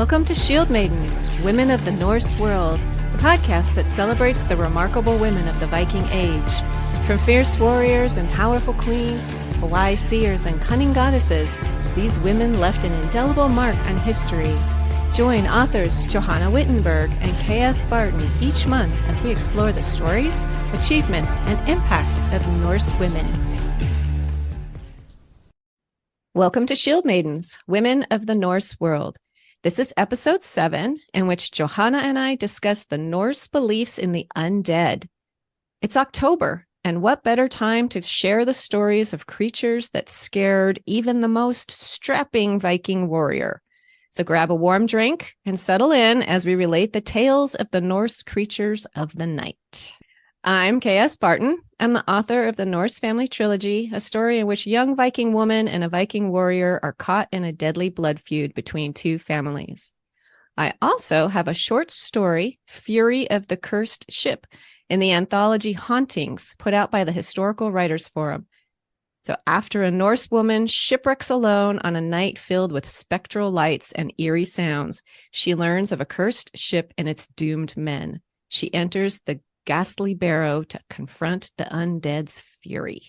Welcome to Shield Maidens, Women of the Norse World, the podcast that celebrates the remarkable women of the Viking Age. From fierce warriors and powerful queens to wise seers and cunning goddesses, these women left an indelible mark on history. Join authors Johanna and K.S. each month as we explore the stories, achievements, and impact of Norse women. Welcome to Shield Maidens, Women of the Norse World. This is episode 7, in which Johanna and I discuss the Norse beliefs in the undead. It's October, and what better time to share the stories of creatures that scared even the most strapping Viking warrior. So grab a warm drink and settle in as we relate the tales of the Norse creatures of the night. I'm K.S. Barton. I'm the author of the Norse Family Trilogy, a story in which a young Viking woman and a Viking warrior are caught in a deadly blood feud between two families. I also have a short story, Fury of the Cursed Ship, in the anthology Hauntings, put out by the Historical Writers Forum. So after a Norse woman shipwrecks alone on a night filled with spectral lights and eerie sounds, she learns of a cursed ship and its doomed men. She enters the ghastly barrow to confront the undead's fury.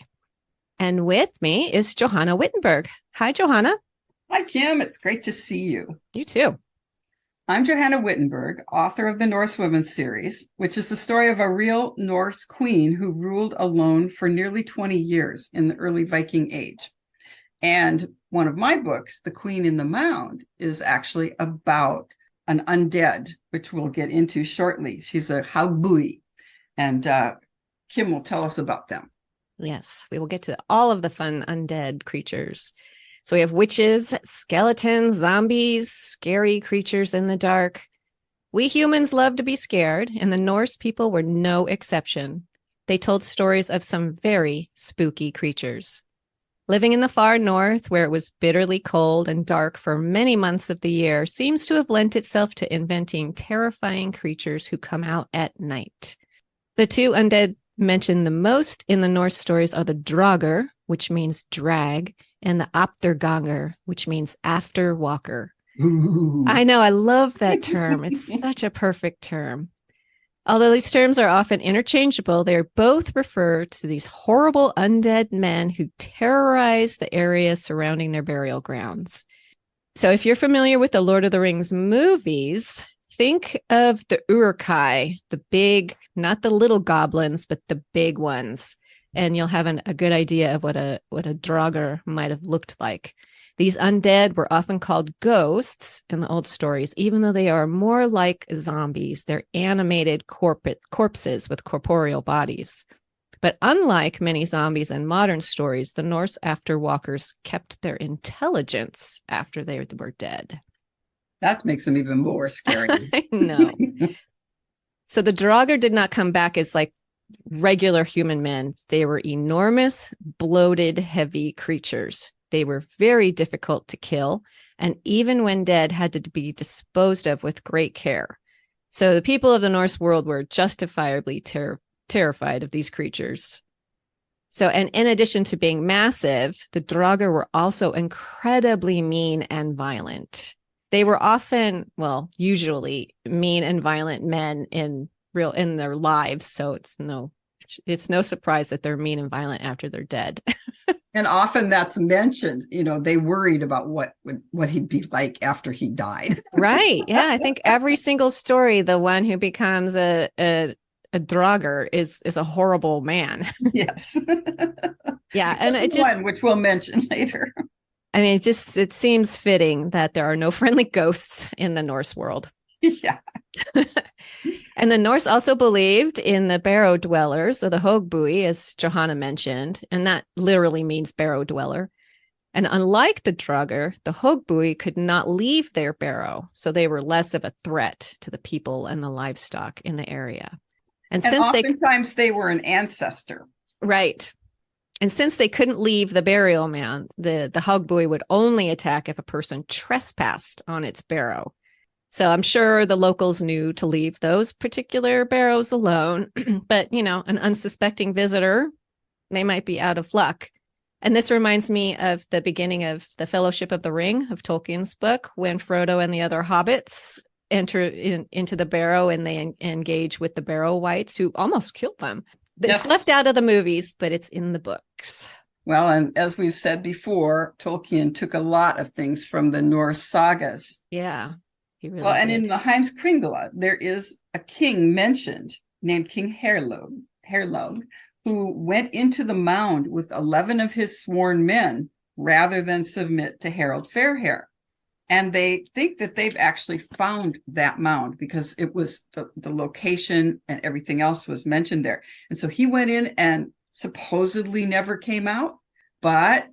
And with me is Johanna Wittenberg. Hi, Johanna. Hi, Kim. It's great to see you. You too. I'm Johanna Wittenberg, author of the Norse Women series, which is the story of a real Norse queen who ruled alone for nearly 20 years in the early Viking Age. And one of my books, The Queen in the Mound, is actually about an undead, which we'll get into shortly. She's a hagbui. And Kim will tell us about them. Yes, we will get to all of the fun undead creatures. So we have witches, skeletons, zombies, scary creatures in the dark. We humans love to be scared, and the Norse people were no exception. They told stories of some very spooky creatures. Living in the far north, where it was bitterly cold and dark for many months of the year, seems to have lent itself to inventing terrifying creatures who come out at night. The two undead mentioned the most in the Norse stories are the draugr, which means drag, and the afturganger, which means after walker. Ooh. I know, I love that term. It's such a perfect term. Although these terms are often interchangeable, they both refer to these horrible undead men who terrorize the area surrounding their burial grounds. So if you're familiar with the Lord of the Rings movies, think of the Uruk-hai, the big, not the little goblins, but the big ones. And you'll have a good idea of what a draugr might have looked like. These undead were often called ghosts in the old stories, even though they are more like zombies. They're animated corpses with corporeal bodies. But unlike many zombies in modern stories, the Norse afterwalkers kept their intelligence after they were dead. That makes them even more scary. I know. So the draugr did not come back as like regular human men. They were enormous, bloated, heavy creatures. They were very difficult to kill, and even when dead, had to be disposed of with great care. So the people of the Norse world were justifiably terrified of these creatures. So, and in addition to being massive, the draugr were also incredibly mean and violent. They were often, usually mean and violent men in their lives. So it's no surprise that they're mean and violent after they're dead. And often that's mentioned, they worried about what he'd be like after he died. Right. Yeah. I think every single story, the one who becomes a draugr is a horrible man. Yes. Yeah. And it just, one which we'll mention later. I mean, it seems fitting that there are no friendly ghosts in the Norse world. Yeah. And the Norse also believed in the barrow-dwellers, or the hagbui, as Johanna mentioned, and that literally means barrow-dweller. And unlike the draugr, the hagbui could not leave their barrow, so they were less of a threat to the people and the livestock in the area. And since oftentimes they were an ancestor. Right. And since they couldn't leave the burial mound, the hagbui would only attack if a person trespassed on its barrow. So I'm sure the locals knew to leave those particular barrows alone. But, an unsuspecting visitor, they might be out of luck. And this reminds me of the beginning of the Fellowship of the Ring of Tolkien's book, when Frodo and the other hobbits enter into the barrow and they engage with the barrow wights who almost killed them. It's left out of the movies, but it's in the books. Well, and as we've said before, Tolkien took a lot of things from the Norse sagas. Yeah, he really did. And in the Heimskringla, there is a king mentioned named King Herlog, who went into the mound with 11 of his sworn men rather than submit to Harold Fairhair. And they think that they've actually found that mound because it was the location and everything else was mentioned there. And so he went in and supposedly never came out. But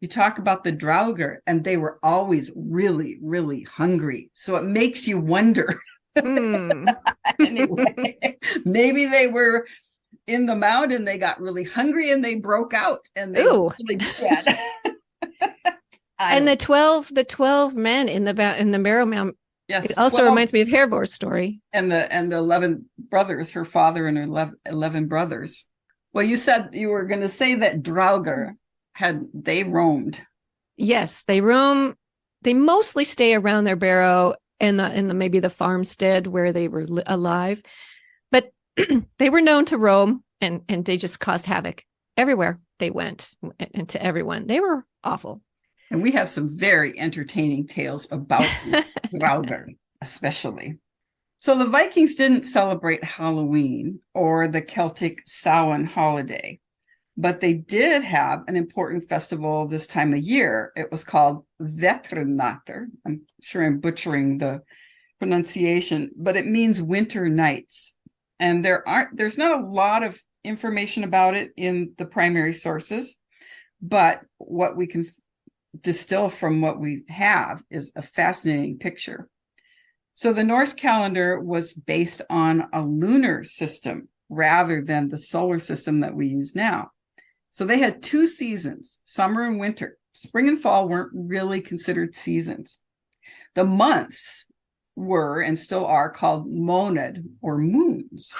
you talk about the draugr, and they were always really, really hungry. So it makes you wonder. Anyway, maybe they were in the mound and they got really hungry and they broke out and they were really dead. And the 12 men in the barrow mound. Yes, it also reminds me of Hervor's story. And the 11 brothers, her father and her 11 brothers. Well, you said you were going to say that draugr they roamed. Yes, they roam. They mostly stay around their barrow and maybe the farmstead where they were alive, but they were known to roam and they just caused havoc everywhere they went and to everyone. They were awful. And we have some very entertaining tales about these draugr, especially. So the Vikings didn't celebrate Halloween or the Celtic Samhain holiday, but they did have an important festival this time of year. It was called Vetrarnatur. I'm sure I'm butchering the pronunciation, but it means winter nights. And there's not a lot of information about it in the primary sources, but what we can distill from what we have is a fascinating picture. So the Norse calendar was based on a lunar system rather than the solar system that we use now. So they had 2 seasons, summer and winter. Spring and fall weren't really considered seasons. The months were and still are called monad or moons.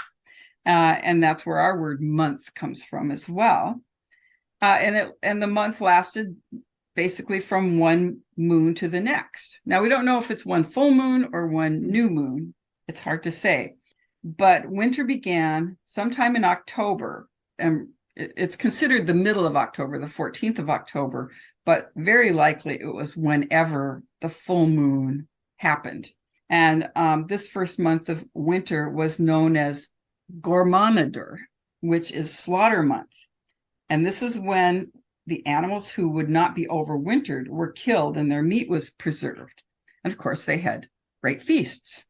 And that's where our word month comes from as well. And the month lasted basically from one moon to the next. Now, we don't know if it's one full moon or one new moon. It's hard to say. But winter began sometime in October, and it's considered the middle of October, the 14th of October, but very likely it was whenever the full moon happened. And this first month of winter was known as Gormanadur, which is slaughter month. And this is when the animals who would not be overwintered were killed and their meat was preserved. And of course, they had great feasts.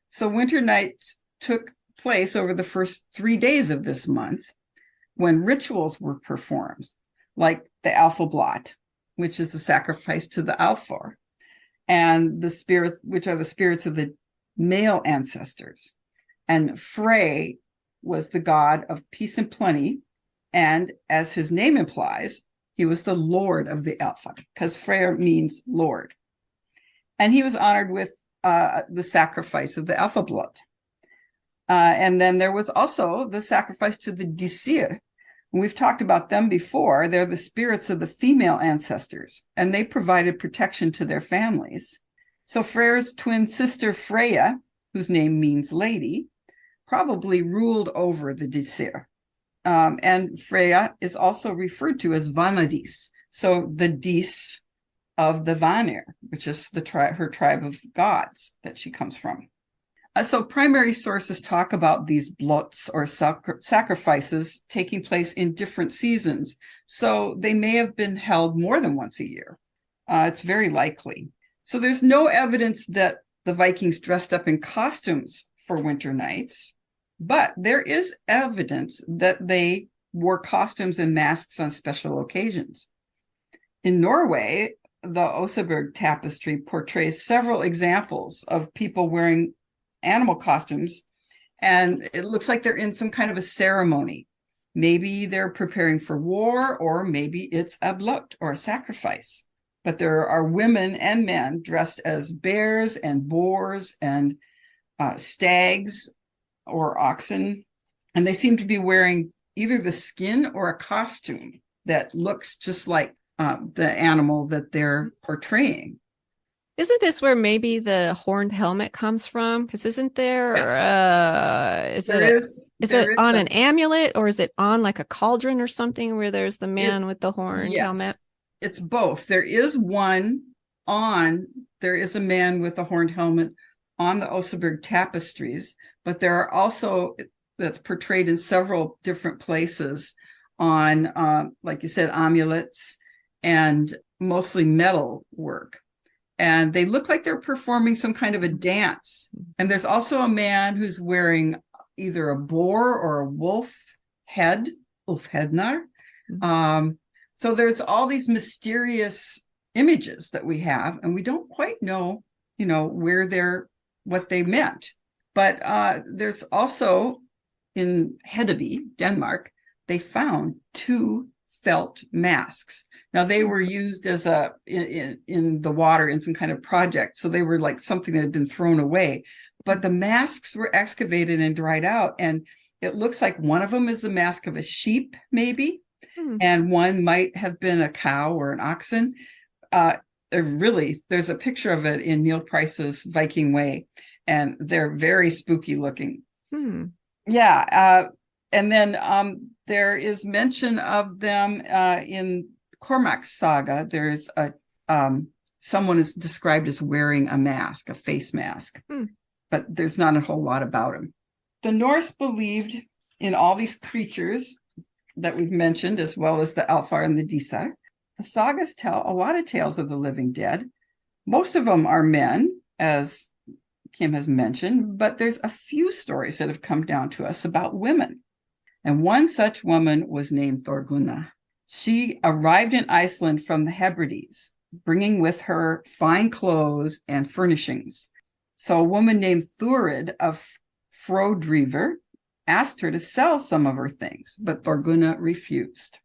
So winter nights took place over the first 3 days of this month when rituals were performed, like the Alfablot, which is a sacrifice to the Alfor, and the spirits, which are the spirits of the male ancestors. And Frey was the god of peace and plenty. And as his name implies, he was the Lord of the Alfa, because Freyr means Lord. And he was honored with the sacrifice of the Alfablot. And then there was also the sacrifice to the Disir. We've talked about them before. They're the spirits of the female ancestors, and they provided protection to their families. So Freyr's twin sister Freya, whose name means lady, probably ruled over the Disir. And Freya is also referred to as Vanadis, so the Dis of the Vanir, which is her tribe of gods that she comes from. So primary sources talk about these blots or sacrifices taking place in different seasons. So they may have been held more than once a year. It's very likely. So there's no evidence that the Vikings dressed up in costumes for winter nights. But there is evidence that they wore costumes and masks on special occasions. In Norway, the Oseberg tapestry portrays several examples of people wearing animal costumes, and it looks like they're in some kind of a ceremony. Maybe they're preparing for war, or maybe it's a blot or a sacrifice. But there are women and men dressed as bears and boars and stags or oxen, and they seem to be wearing either the skin or a costume that looks just like the animal that they're portraying. Isn't this where maybe the horned helmet comes from? Because isn't there Yes, there is there it is on a an amulet or is it on like a cauldron or something where there's the it man with the horned helmet? yes, it's both. On there is a man with a horned helmet on the Oseberg tapestries, but there are also that's portrayed in several different places on, like you said, amulets and mostly metal work. And they look like they're performing some kind of a dance. And there's also a man who's wearing either a boar or a wolf head, Ulfhednar. So there's all these mysterious images that we have, and we don't quite know, what they meant. But there's also in Hedeby, Denmark, they found 2 felt masks. Now they were used as in the water in some kind of project, so they were like something that had been thrown away. But the masks were excavated and dried out, and it looks like one of them is the mask of a sheep, maybe, and one might have been a cow or an oxen. There's a picture of it in Neil Price's Viking Way, and they're very spooky looking. Yeah. And then there is mention of them in Cormac's saga. There's someone is described as wearing a mask, a face mask, but there's not a whole lot about him. The Norse believed in all these creatures that we've mentioned, as well as the Alfar and the Disar. The sagas tell a lot of tales of the living dead. Most of them are men, as Kim has mentioned, but there's a few stories that have come down to us about women. And one such woman was named Thorgunna. She arrived in Iceland from the Hebrides, bringing with her fine clothes and furnishings. So a woman named Thurid of Frodriver asked her to sell some of her things, but Thorgunna refused.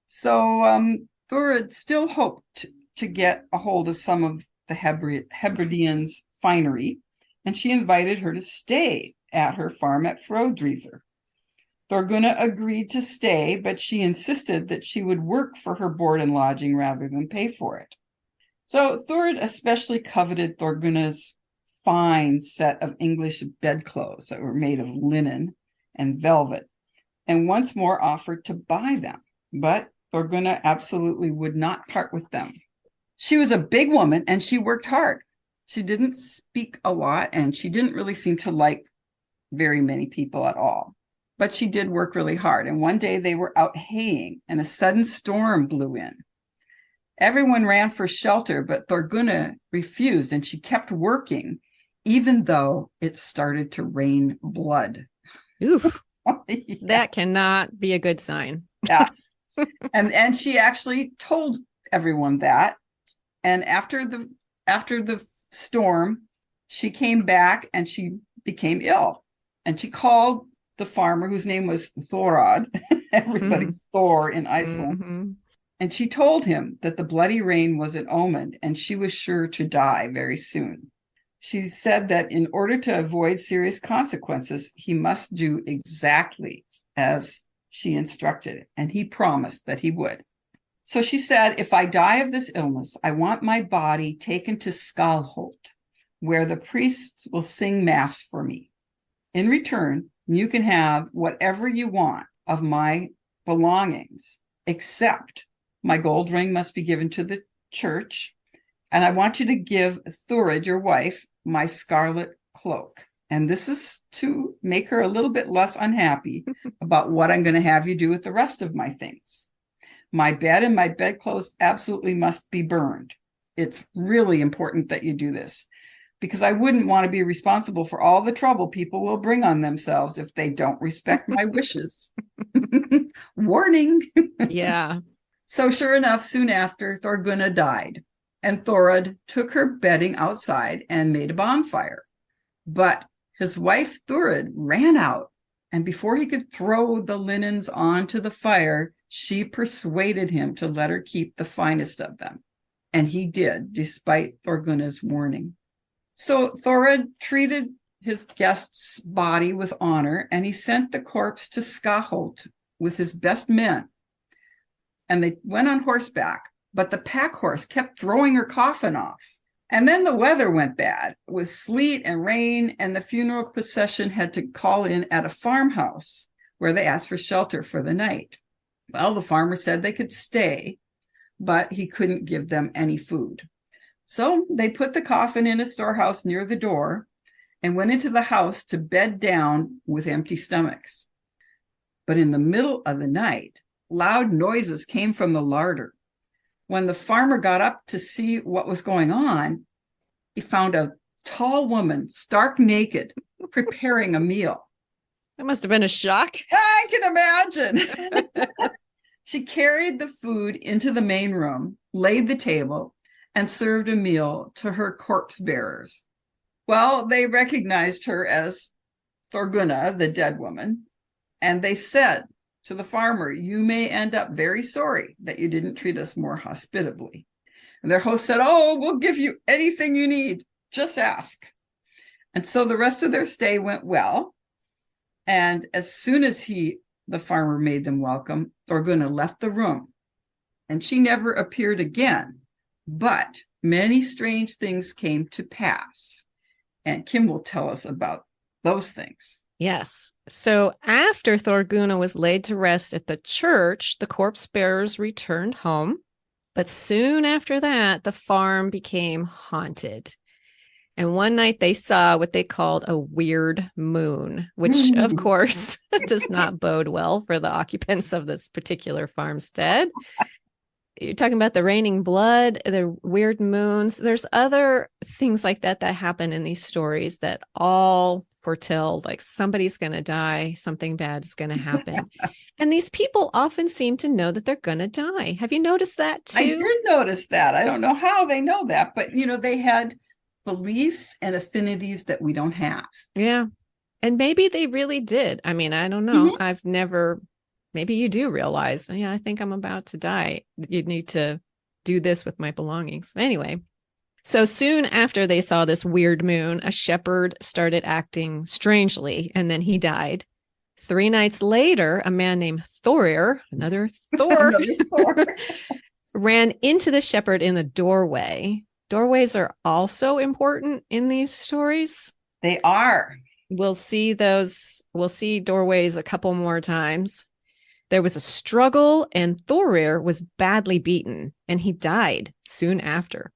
So Thurid still hoped to get a hold of some of the Hebrideans' finery, and she invited her to stay at her farm at Frodriver. Thorgunna agreed to stay, but she insisted that she would work for her board and lodging rather than pay for it. So Thurid especially coveted Thorgunna's fine set of English bedclothes that were made of linen and velvet, and once more offered to buy them. But Thorgunna absolutely would not part with them. She was a big woman and she worked hard. She didn't speak a lot, and she didn't really seem to like very many people at all. But she did work really hard. And one day they were out haying and a sudden storm blew in. Everyone ran for shelter, but Thorgunna refused, and she kept working, even though it started to rain blood. Oof. Yeah. That cannot be a good sign. Yeah. And she actually told everyone that. And after the storm, she came back and she became ill. And she called the farmer, whose name was Thorod, everybody's Thor in Iceland. And she told him that the bloody rain was an omen and she was sure to die very soon. She said that in order to avoid serious consequences, he must do exactly as she instructed, and he promised that he would. So she said, if I die of this illness, I want my body taken to Skalholt, where the priests will sing mass for me. In return, you can have whatever you want of my belongings, except my gold ring must be given to the church, and I want you to give Thurid, your wife, my scarlet cloak. And this is to make her a little bit less unhappy about what I'm going to have you do with the rest of my things. My bed and my bedclothes absolutely must be burned. It's really important that you do this, because I wouldn't want to be responsible for all the trouble people will bring on themselves if they don't respect my wishes. Warning. Yeah. So sure enough, soon after, Thorgunna died, and Thorod took her bedding outside and made a bonfire. But his wife Thurid ran out, and before he could throw the linens onto the fire, she persuaded him to let her keep the finest of them. And he did, despite Thorgunna's warning. So Thorod treated his guest's body with honor, and he sent the corpse to Skaholt with his best men. and they went on horseback, but the pack horse kept throwing her coffin off. And then the weather went bad with sleet and rain, and the funeral procession had to call in at a farmhouse where they asked for shelter for the night. Well, the farmer said they could stay, but he couldn't give them any food. So they put the coffin in a storehouse near the door and went into the house to bed down with empty stomachs. But in the middle of the night, loud noises came from the larder. When the farmer got up to see what was going on, he found a tall woman, stark naked, preparing a meal. That must have been a shock. I can imagine. She carried the food into the main room, laid the table, and served a meal to her corpse bearers. Well, they recognized her as Thorgunna, the dead woman, and they said to the farmer, "You may end up very sorry that you didn't treat us more hospitably." And their host said, "Oh, we'll give you anything you need. Just ask." And so the rest of their stay went well. And as soon as the farmer made them welcome, Thorgunna left the room, and she never appeared again. But many strange things came to pass. And Kim will tell us about those things. Yes. So after Thorgunna was laid to rest at the church, the corpse bearers returned home. But soon after that, the farm became haunted. And one night they saw what they called a weird moon, which of course does not bode well for the occupants of this particular farmstead. You're talking about the raining blood, the weird moons. There's other things like that happen in these stories that all foretell like somebody's going to die, something bad is going to happen. And these people often seem to know that they're going to die. Have you noticed that too? I did notice that. I don't know how they know that, but they had beliefs and affinities that we don't have. Yeah. And maybe they really did. I mean, I don't know. Maybe you do realize, I think I'm about to die. You need to do this with my belongings. Anyway, so soon after they saw this weird moon, a shepherd started acting strangely, and then he died. 3 nights later, a man named Thorir, another Thor, ran into the shepherd in the doorway. Doorways are also important in these stories. They are. We'll see doorways a couple more times. There was a struggle, and Thorir was badly beaten, and he died soon after.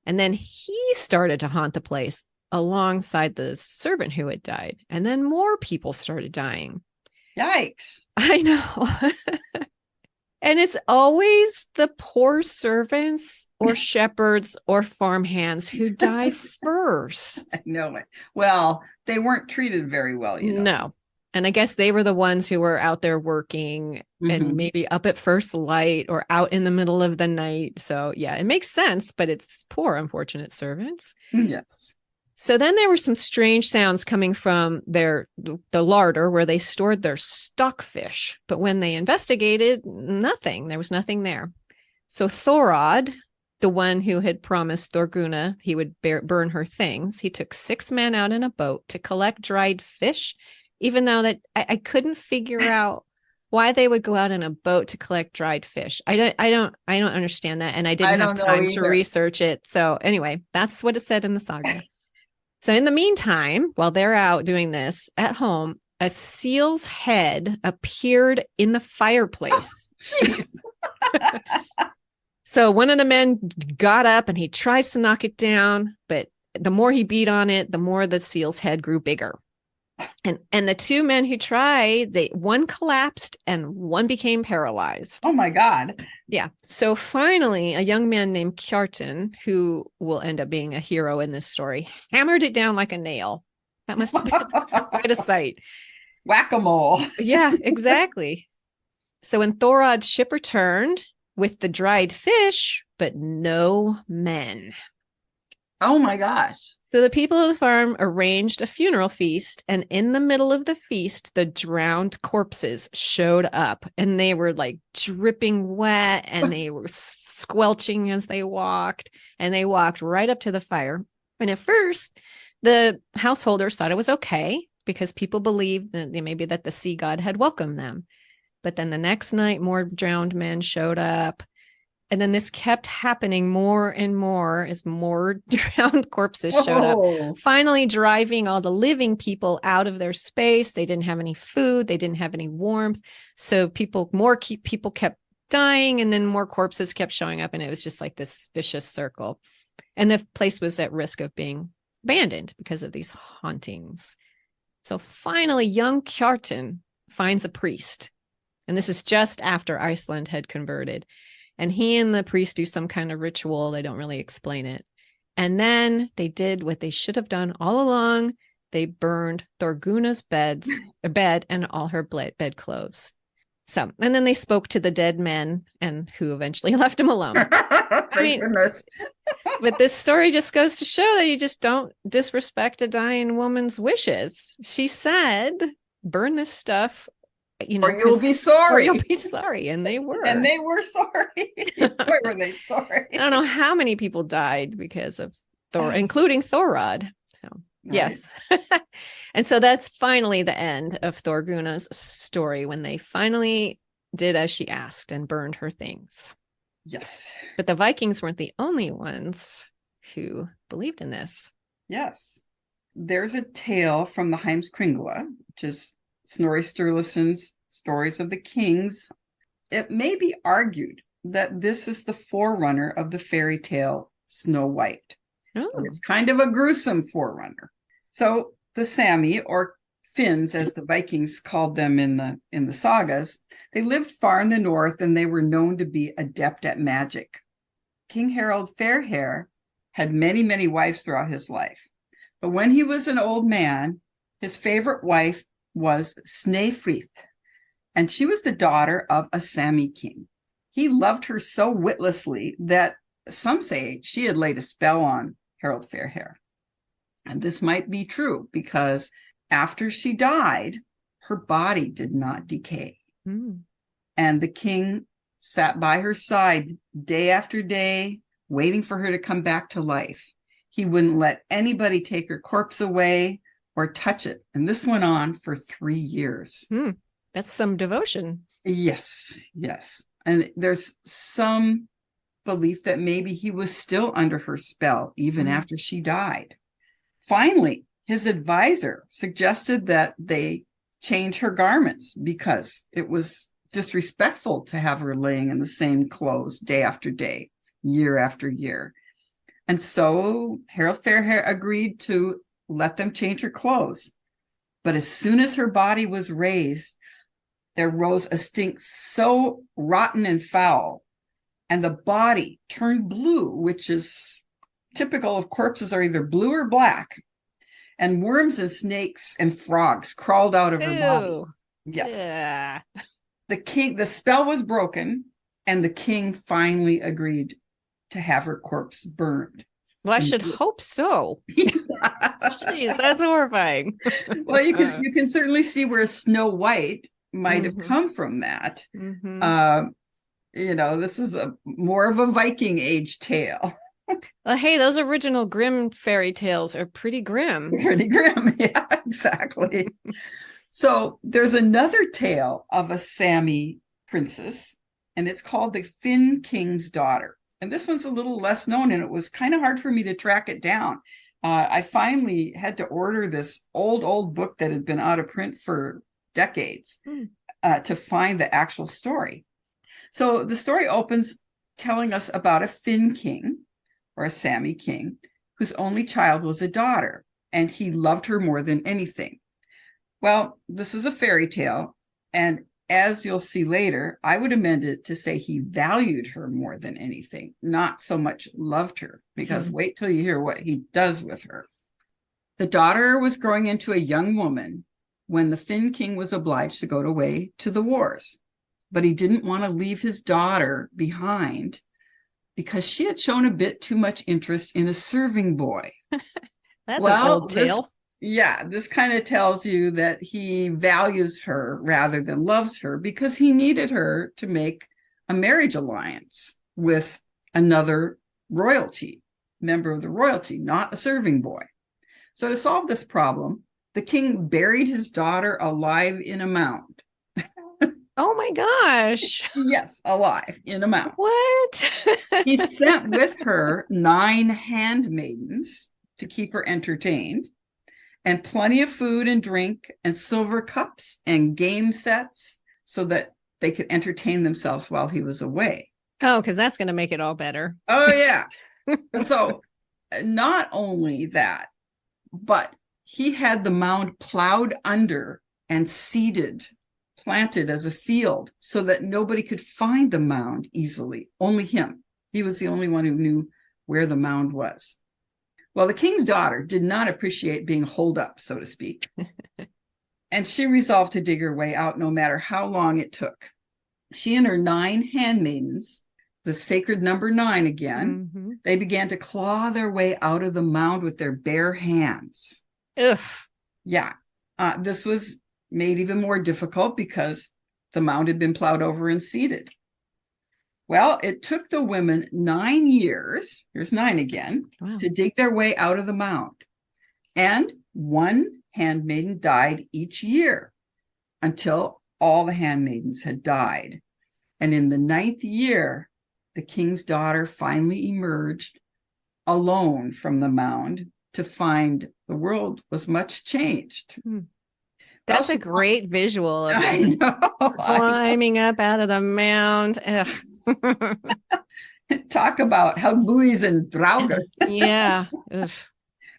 And then he started to haunt the place alongside the servant who had died. And then more people started dying. Yikes. I know. And it's always the poor servants or shepherds or farmhands who die first. I know it. Well, they weren't treated very well, No. And I guess they were the ones who were out there working and maybe up at first light or out in the middle of the night. So yeah, it makes sense, but it's poor, unfortunate servants. Yes. So then there were some strange sounds coming from the larder where they stored their stockfish. But when they investigated, nothing. There was nothing there. So Thorod, the one who had promised Thorgunna he would burn her things, he took 6 men out in a boat to collect dried fish, even though that I couldn't figure out why they would go out in a boat to collect dried fish. I don't understand that. And I didn't have time to research it. So anyway, that's what it said in the saga. So in the meantime, while they're out doing this at home, a seal's head appeared in the fireplace. Oh, So one of the men got up and he tries to knock it down, but the more he beat on it, the more the seal's head grew bigger. And the 2 men who tried, one collapsed and one became paralyzed. Oh my God. Yeah. So finally, a young man named Kjartan, who will end up being a hero in this story, hammered it down like a nail. That must have been quite a sight. Whack-a-mole. Yeah, exactly. So when Thorod's ship returned with the dried fish, but no men. Oh my gosh. So the people of the farm arranged a funeral feast, and in the middle of the feast, the drowned corpses showed up, and they were like dripping wet, and they were squelching as they walked, and they walked right up to the fire. And at first, the householders thought it was okay because people believed that maybe that the sea god had welcomed them. But then the next night, more drowned men showed up. And then this kept happening more and more as more drowned corpses showed up, finally driving all the living people out of their space. They didn't have any food. They didn't have any warmth. So people kept dying, and then more corpses kept showing up. And it was just like this vicious circle. And the place was at risk of being abandoned because of these hauntings. So finally, young Kjartan finds a priest. And this is just after Iceland had converted. And he and the priest do some kind of ritual. They don't really explain it. And then they did what they should have done all along. They burned Thorgunna's bed and all her bed clothes. So, and then they spoke to the dead men, and who eventually left him alone. Goodness. But this story just goes to show that you just don't disrespect a dying woman's wishes. She said, burn this stuff, or you'll be sorry. Or you'll be sorry. And they were. And they were sorry. Boy, were they sorry. I don't know how many people died because of Thor, including Thorod. So, right. Yes. And so that's finally the end of Thorgunna's story, when they finally did as she asked and burned her things. Yes. But the Vikings weren't the only ones who believed in this. Yes. There's a tale from the Heimskringla, which is Snorri Sturluson's Stories of the Kings. It may be argued that this is the forerunner of the fairy tale Snow White. Oh. It's kind of a gruesome forerunner. So the Sami, or Finns, as the Vikings called them in the sagas, they lived far in the north, and they were known to be adept at magic. King Harald Fairhair had many, many wives throughout his life. But when he was an old man, his favorite wife was Snæfríð, and she was the daughter of a Sami king. He loved her so witlessly that some say she had laid a spell on Harald Fairhair. And this might be true, because after she died, her body did not decay. And the king sat by her side day after day, waiting for her to come back to life. He wouldn't let anybody take her corpse away or touch it. And this went on for 3 years. That's some devotion. Yes, yes. And there's some belief that maybe he was still under her spell even after she died. Finally, his advisor suggested that they change her garments, because it was disrespectful to have her laying in the same clothes day after day, year after year. And so Harald Fairhair agreed to let them change her clothes. But as soon as her body was raised, there rose a stink so rotten and foul, and the body turned blue, which is typical of corpses, are either blue or black. And worms and snakes and frogs crawled out of her body. Yes. Yeah. The spell was broken, and the king finally agreed to have her corpse burned. Well, I should hope so. Jeez, that's horrifying. Well, you can certainly see where Snow White might have come from that. This is more of a Viking age tale. Well, hey, those original Grimm fairy tales are pretty grim. Pretty grim, yeah, exactly. So there's another tale of a Sami princess, and it's called The Finn King's Daughter. And this one's a little less known, and it was kind of hard for me to track it down. I finally had to order this old book that had been out of print for decades to find the actual story. So the story opens telling us about a Finn king, or a Sami king, whose only child was a daughter, and he loved her more than anything. Well, this is a fairy tale, and as you'll see later, I would amend it to say he valued her more than anything, not so much loved her, because wait till you hear what he does with her. The daughter was growing into a young woman when the Finn king was obliged to go away to the wars, but he didn't want to leave his daughter behind because she had shown a bit too much interest in a serving boy. That's an old tale. This kind of tells you that he values her rather than loves her, because he needed her to make a marriage alliance with another royalty, member of the royalty, not a serving boy. So to solve this problem, the king buried his daughter alive in a mound. Oh my gosh. Yes, alive in a mound. What? He sent with her 9 handmaidens to keep her entertained, and plenty of food and drink and silver cups and game sets so that they could entertain themselves while he was away. Oh, because that's going to make it all better. Oh, yeah. So not only that, but he had the mound plowed under and seeded, planted as a field so that nobody could find the mound easily. Only him. He was the only one who knew where the mound was. Well, the king's daughter did not appreciate being holed up, so to speak. And she resolved to dig her way out no matter how long it took. She and her 9 handmaidens, the sacred number 9 again, they began to claw their way out of the mound with their bare hands. Ugh. Yeah. This was made even more difficult because the mound had been plowed over and seeded. Well, it took the women 9 years, here's 9 again, wow, to dig their way out of the mound. And 1 handmaiden died each year until all the handmaidens had died. And in the 9th year, the king's daughter finally emerged alone from the mound to find the world was much changed. That's a great visual of climbing up out of the mound. Talk about how buoys and draugr. Yeah. Ugh.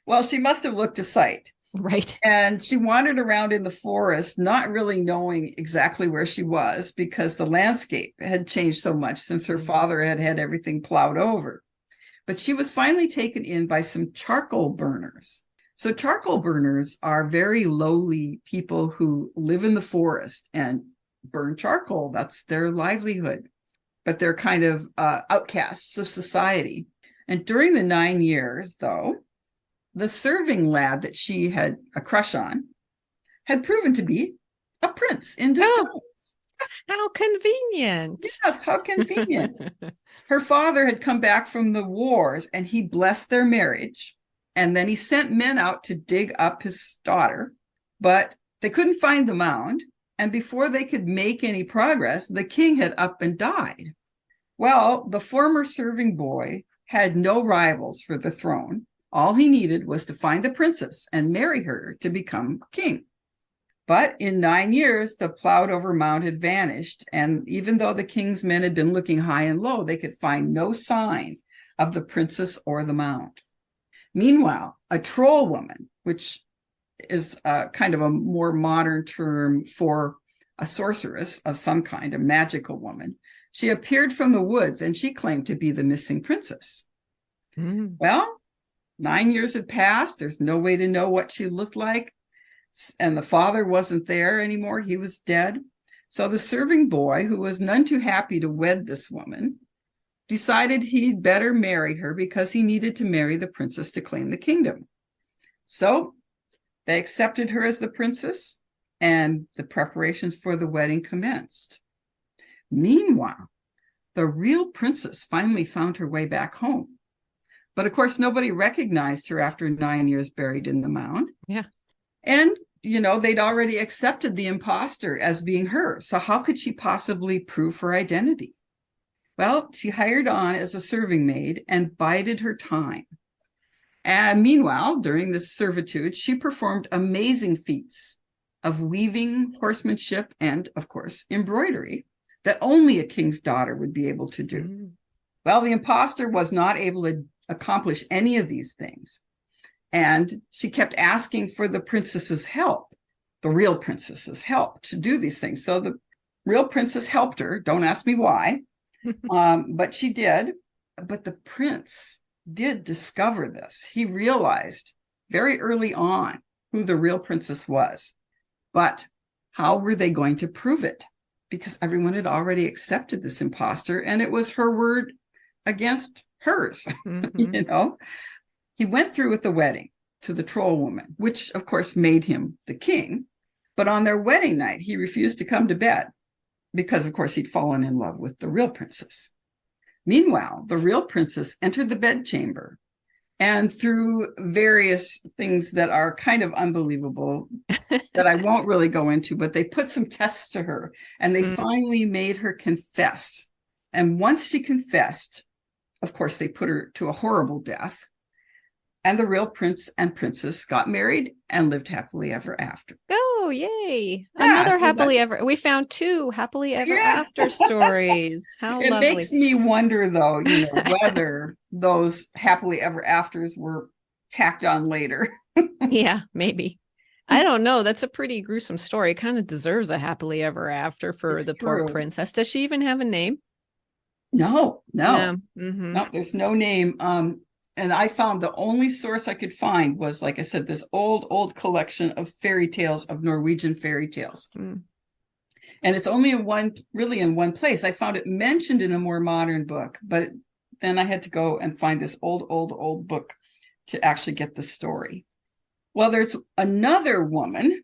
Well, she must have looked a sight. Right. And she wandered around in the forest, not really knowing exactly where she was because the landscape had changed so much since her father had had everything plowed over. But she was finally taken in by some charcoal burners. So charcoal burners are very lowly people who live in the forest and burn charcoal. That's their livelihood. But they're kind of outcasts of society. And during the 9 years, though, the serving lad that she had a crush on had proven to be a prince in disguise. Oh, how convenient. Yes, how convenient. Her father had come back from the wars and he blessed their marriage. And then he sent men out to dig up his daughter, but they couldn't find the mound. And before they could make any progress, the king had up and died. Well, the former serving boy had no rivals for the throne. All he needed was to find the princess and marry her to become king. But in 9 years, the plowed over mound had vanished. And even though the king's men had been looking high and low, they could find no sign of the princess or the mound. Meanwhile, a troll woman, which is kind of a more modern term for a sorceress of some kind, a magical woman, she appeared from the woods and she claimed to be the missing princess. Well, 9 years had passed. There's no way to know what she looked like. And the father wasn't there anymore. He was dead. So the serving boy, who was none too happy to wed this woman, decided he'd better marry her because he needed to marry the princess to claim the kingdom. So they accepted her as the princess, and the preparations for the wedding commenced. Meanwhile, the real princess finally found her way back home. But of course, nobody recognized her after 9 years buried in the mound. Yeah. And, they'd already accepted the imposter as being her. So how could she possibly prove her identity? Well, she hired on as a serving maid and bided her time. And meanwhile, during this servitude, she performed amazing feats of weaving, horsemanship, and, of course, embroidery that only a king's daughter would be able to do. Well, the imposter was not able to accomplish any of these things. And she kept asking for the princess's help, the real princess's help to do these things. So the real princess helped her. Don't ask me why, but she did. But the prince did discover this. He realized very early on who the real princess was. But how were they going to prove it? Because everyone had already accepted this imposter, and it was her word against hers. He went through with the wedding to the troll woman, which of course made him the king. But on their wedding night, he refused to come to bed because, of course, he'd fallen in love with the real princess. Meanwhile, the real princess entered the bedchamber And through various things that are kind of unbelievable that I won't really go into, but they put some tests to her and they finally made her confess. And once she confessed, of course, they put her to a horrible death. And the real prince and princess got married and lived happily ever after. Oh, yay. Yeah, Another so happily ever. We found 2 happily ever after stories. How it lovely. makes me wonder, though, whether those happily ever afters were tacked on later. Yeah, maybe. I don't know. That's a pretty gruesome story. Kind of deserves a happily ever after for It's the true. poor princess. Does she even have a name? No. No. No, there's no name. And I found the only source I could find was, like I said, this old collection of fairy tales, of Norwegian fairy tales. And it's only in one place. I found it mentioned in a more modern book, but then I had to go and find this old book to actually get the story. Well, there's another woman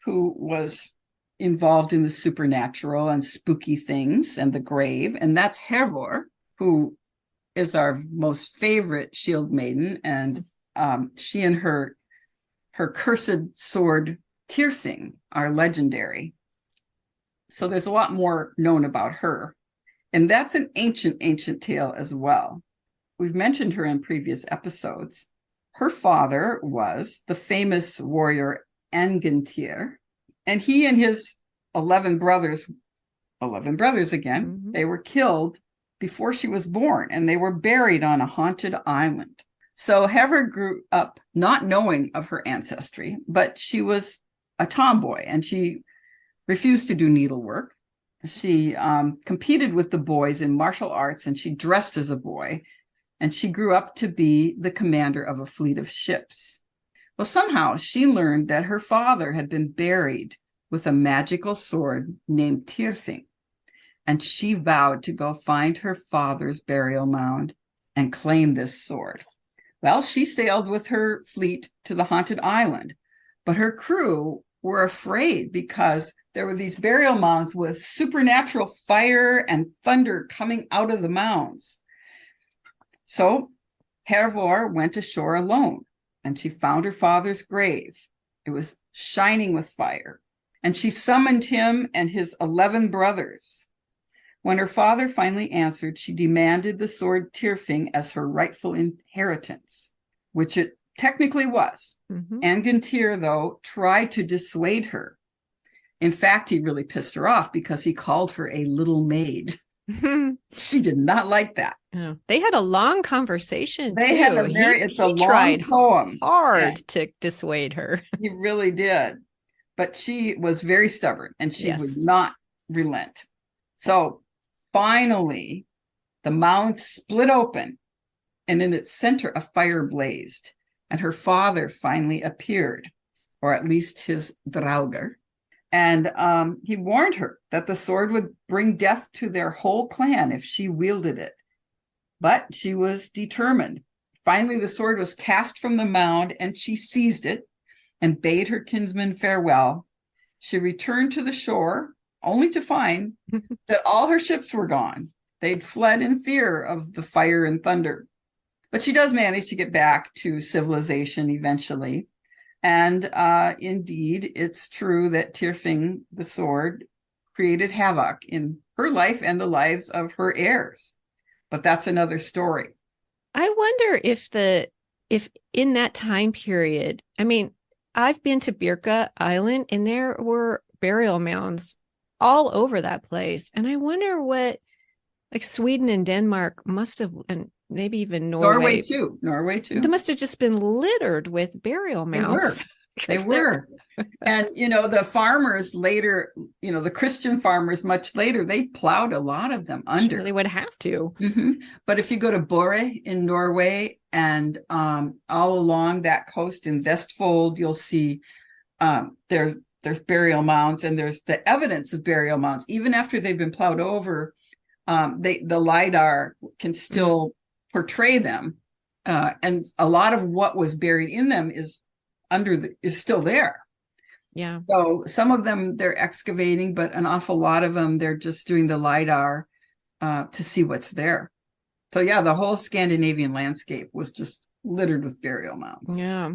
who was involved in the supernatural and spooky things and the grave, and that's Hervor, who is our most favorite shield maiden, and she and her cursed sword Tyrfing are legendary. So there's a lot more known about her, and that's an ancient tale as well. We've mentioned her in previous episodes. Her father was the famous warrior Angantyr, and he and his 11 brothers again, they were killed before she was born, and they were buried on a haunted island. So Hervor grew up not knowing of her ancestry, but she was a tomboy, and she refused to do needlework. She competed with the boys in martial arts, and she dressed as a boy, and she grew up to be the commander of a fleet of ships. Well, somehow she learned that her father had been buried with a magical sword named Tyrfing, and she vowed to go find her father's burial mound and claim this sword. Well, she sailed with her fleet to the haunted island, but her crew were afraid because there were these burial mounds with supernatural fire and thunder coming out of the mounds. So Hervor went ashore alone, and she found her father's grave. It was shining with fire, and she summoned him and his 11 brothers. When her father finally answered, she demanded the sword Tyrfing as her rightful inheritance, which it technically was. Angantyr, though, tried to dissuade her. In fact, he really pissed her off because he called her a little maid. She did not like that. Oh, they had a long conversation. They had a long tried poem. Hard to dissuade her. He really did. But she was very stubborn, and she would not relent. So finally, the mound split open, and in its center, a fire blazed, and her father finally appeared, or at least his draugr. And he warned her that the sword would bring death to their whole clan if she wielded it. But she was determined. Finally, the sword was cast from the mound, and she seized it and bade her kinsmen farewell. She returned to the shore, only to find that all her ships were gone. They'd fled in fear of the fire and thunder. But she does manage to get back to civilization eventually. And indeed, it's true that Tyrfing, the sword, created havoc in her life and the lives of her heirs. But that's another story. I wonder if in that time period, I mean, I've been to Birka Island, and there were burial mounds all over that place. And I wonder what, like, Sweden and Denmark must have, and maybe even Norway too. They must have just been littered with burial mounds. They were. And, the farmers later, the Christian farmers much later, they plowed a lot of them under. Sure, they would have to. But if you go to Bore in Norway and all along that coast in Vestfold, you'll see there's burial mounds, and there's the evidence of burial mounds. Even after they've been plowed over, the LiDAR can still portray them. And a lot of what was buried in them is still there. Yeah. So some of them they're excavating, but an awful lot of them they're just doing the LiDAR to see what's there. So yeah, the whole Scandinavian landscape was just littered with burial mounds. Yeah.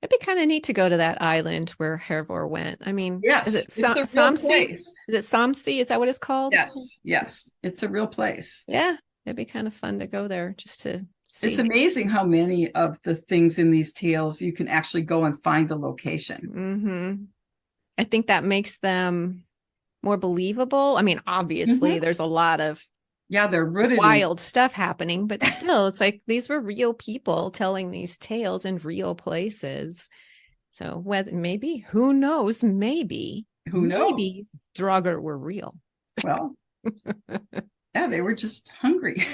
It'd be kind of neat to go to that island where Hervor went. I mean, is Yes, it it's a real Samsi? place. Is it Samsi? Is that what it's called? Yes, it's a real place. Yeah, it'd be kind of fun to go there just to see. It's amazing how many of the things in these tales you can actually go and find the location. Mm-hmm. I think that makes them more believable. I mean, obviously, there's a lot of they're rooted wild stuff happening, but still, it's like these were real people telling these tales in real places. So whether maybe, who knows, maybe draugr were real. Well, yeah, they were just hungry.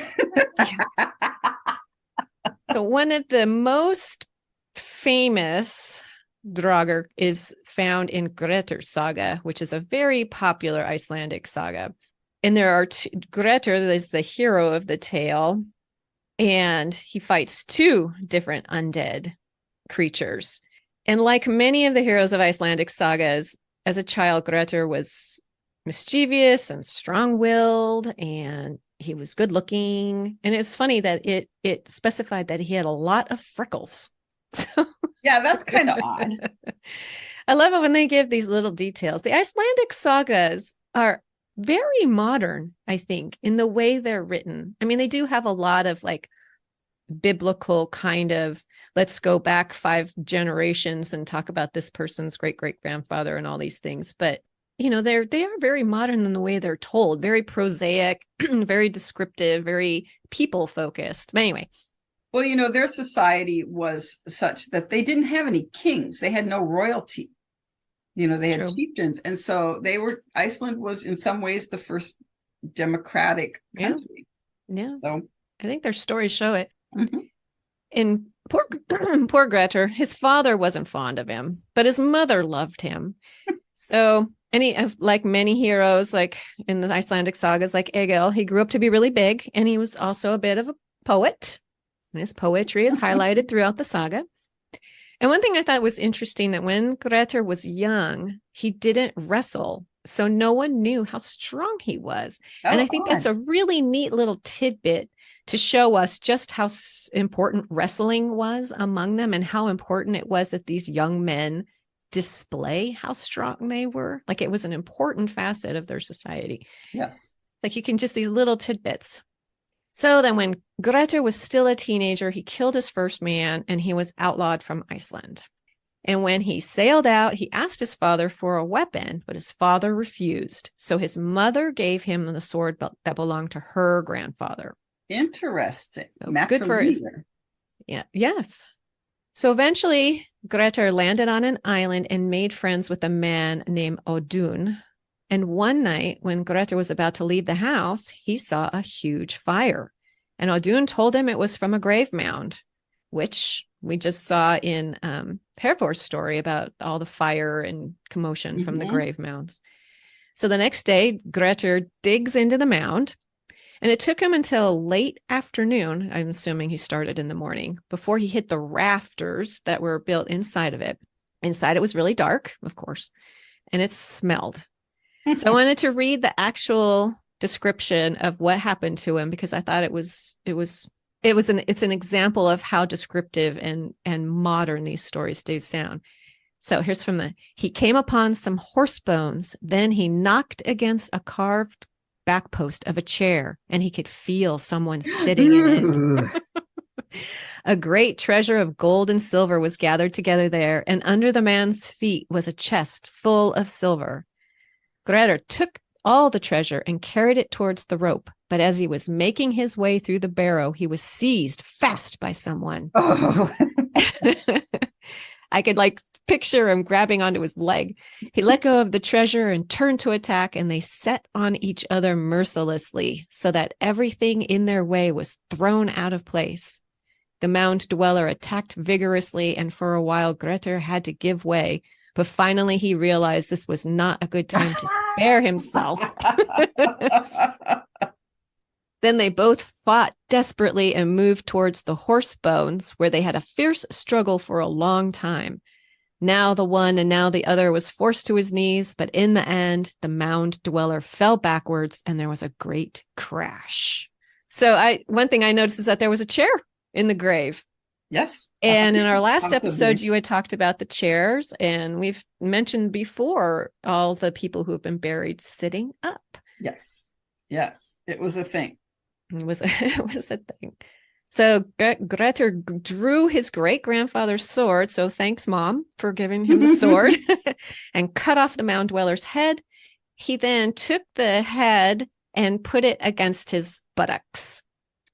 So one of the most famous draugr is found in Grettir's saga, which is a very popular Icelandic saga. And there are Grettir is the hero of the tale, and he fights two different undead creatures. And like many of the heroes of Icelandic sagas, as a child, Grettir was mischievous and strong-willed, and he was good-looking. And it's funny that it specified that he had a lot of freckles. So yeah, that's kind of odd. I love it when they give these little details. The Icelandic sagas are very modern, I think, in the way they're written. I mean, they do have a lot of like biblical kind of, let's go back 5 generations and talk about this person's great-great-grandfather and all these things. But, you know, they are very modern in the way they're told, very prosaic, very descriptive, very people-focused. But anyway. Well, you know, their society was such that they didn't have any kings. They had no royalty. You know, they had chieftains. And so Iceland was in some ways the first democratic country. Yeah. So I think their stories show it. Mm-hmm. And poor Grettir, his father wasn't fond of him, but his mother loved him. So like many heroes, like in the Icelandic sagas, like Egil, he grew up to be really big, and he was also a bit of a poet. And his poetry is highlighted throughout the saga. And one thing I thought was interesting, that when Grettir was young, he didn't wrestle. So no one knew how strong he was. And I think that's a really neat little tidbit to show us just how important wrestling was among them, and how important it was that these young men display how strong they were. Like it was an important facet of their society. Yes. Like you can just, these little tidbits. So then when Grettir was still a teenager, he killed his first man, and he was outlawed from Iceland. And when he sailed out, he asked his father for a weapon, but his father refused. So his mother gave him the sword that belonged to her grandfather. Interesting. So good for it. Yeah. Yes. So eventually Grettir landed on an island and made friends with a man named Odun. And one night when Grettir was about to leave the house, he saw a huge fire. And Odun told him it was from a grave mound, which we just saw in Hervor's story about all the fire and commotion from the grave mounds. So the next day, Grettir digs into the mound, and it took him until late afternoon, I'm assuming he started in the morning, before he hit the rafters that were built inside of it. Inside it was really dark, of course, and it smelled. So I wanted to read the actual description of what happened to him, because I thought it's an example of how descriptive and modern these stories do sound. So here's he came upon some horse bones, then he knocked against a carved back post of a chair, and he could feel someone sitting in it. A great treasure of gold and silver was gathered together there, and under the man's feet was a chest full of silver. Grettir took all the treasure and carried it towards the rope. But as he was making his way through the barrow, he was seized fast by someone. Oh. I could picture him grabbing onto his leg. He let go of the treasure and turned to attack, and they set on each other mercilessly, so that everything in their way was thrown out of place. The mound dweller attacked vigorously, and for a while Grettir had to give way. But finally, he realized this was not a good time to spare himself. Then they both fought desperately and moved towards the horse bones, where they had a fierce struggle for a long time. Now the one and now the other was forced to his knees, but in the end, the mound dweller fell backwards, and there was a great crash. So one thing I noticed is that there was a chair in the grave. Yes. And in our last Possibly. episode, you had talked about the chairs, and we've mentioned before all the people who have been buried sitting up. Yes. Yes. It was a thing. It was a thing. So Grettir drew his great-grandfather's sword. So thanks, Mom, for giving him the sword and cut off the mound dweller's head. He then took the head and put it against his buttocks,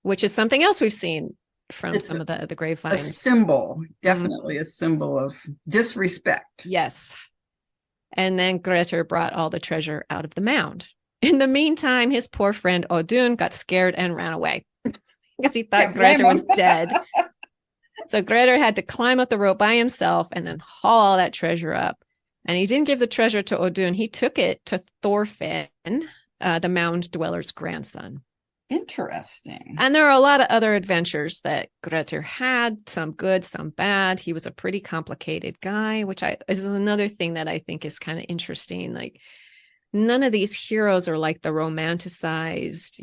which is something else we've seen from some of the grave finds. A symbol, definitely a symbol of disrespect. Yes. And then Grettir brought all the treasure out of the mound. In the meantime, his poor friend Odun got scared and ran away because he thought Grettir was dead. So Grettir had to climb up the rope by himself and then haul all that treasure up. And he didn't give the treasure to Odun. He took it to Thorfinn, the mound dweller's grandson. Interesting. And there are a lot of other adventures that Grettir had, some good, some bad. He was a pretty complicated guy, which is another thing that I think is kind of interesting. Like, none of these heroes are like the romanticized,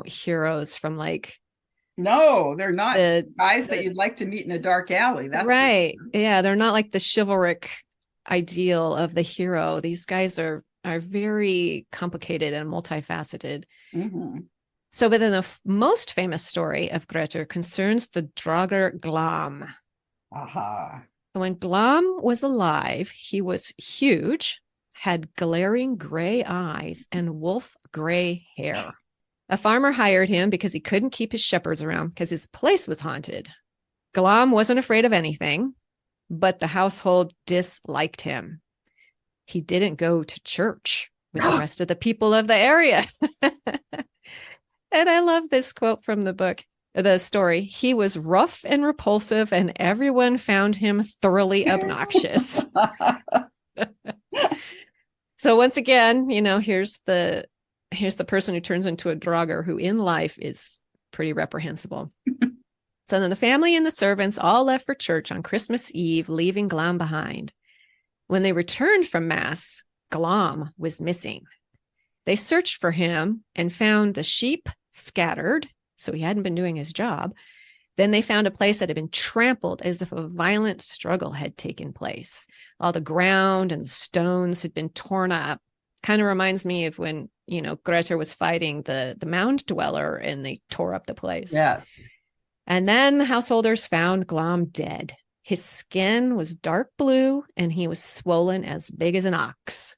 heroes from like. No, they're not guys that you'd like to meet in a dark alley. That's right. Yeah, they're not like the chivalric ideal of the hero. These guys are very complicated and multifaceted. Mm-hmm. So, but then the most famous story of Grettir concerns the draugr Glam. Aha. When Glam was alive, he was huge, had glaring gray eyes, and wolf gray hair. A farmer hired him because he couldn't keep his shepherds around because his place was haunted. Glam wasn't afraid of anything, but the household disliked him. He didn't go to church with the rest of the people of the area. And I love this quote from the story. He was rough and repulsive, and everyone found him thoroughly obnoxious. So once again, here's the person who turns into a draugr who in life is pretty reprehensible. So then the family and the servants all left for church on Christmas Eve, leaving Glam behind. When they returned from Mass, Glam was missing. They searched for him and found the sheep scattered, so he hadn't been doing his job. Then they found a place that had been trampled as if a violent struggle had taken place. All the ground and the stones had been torn up. Kind of reminds me of when, Grettir was fighting the mound dweller and they tore up the place. Yes. And then the householders found Glam dead. His skin was dark blue and he was swollen as big as an ox.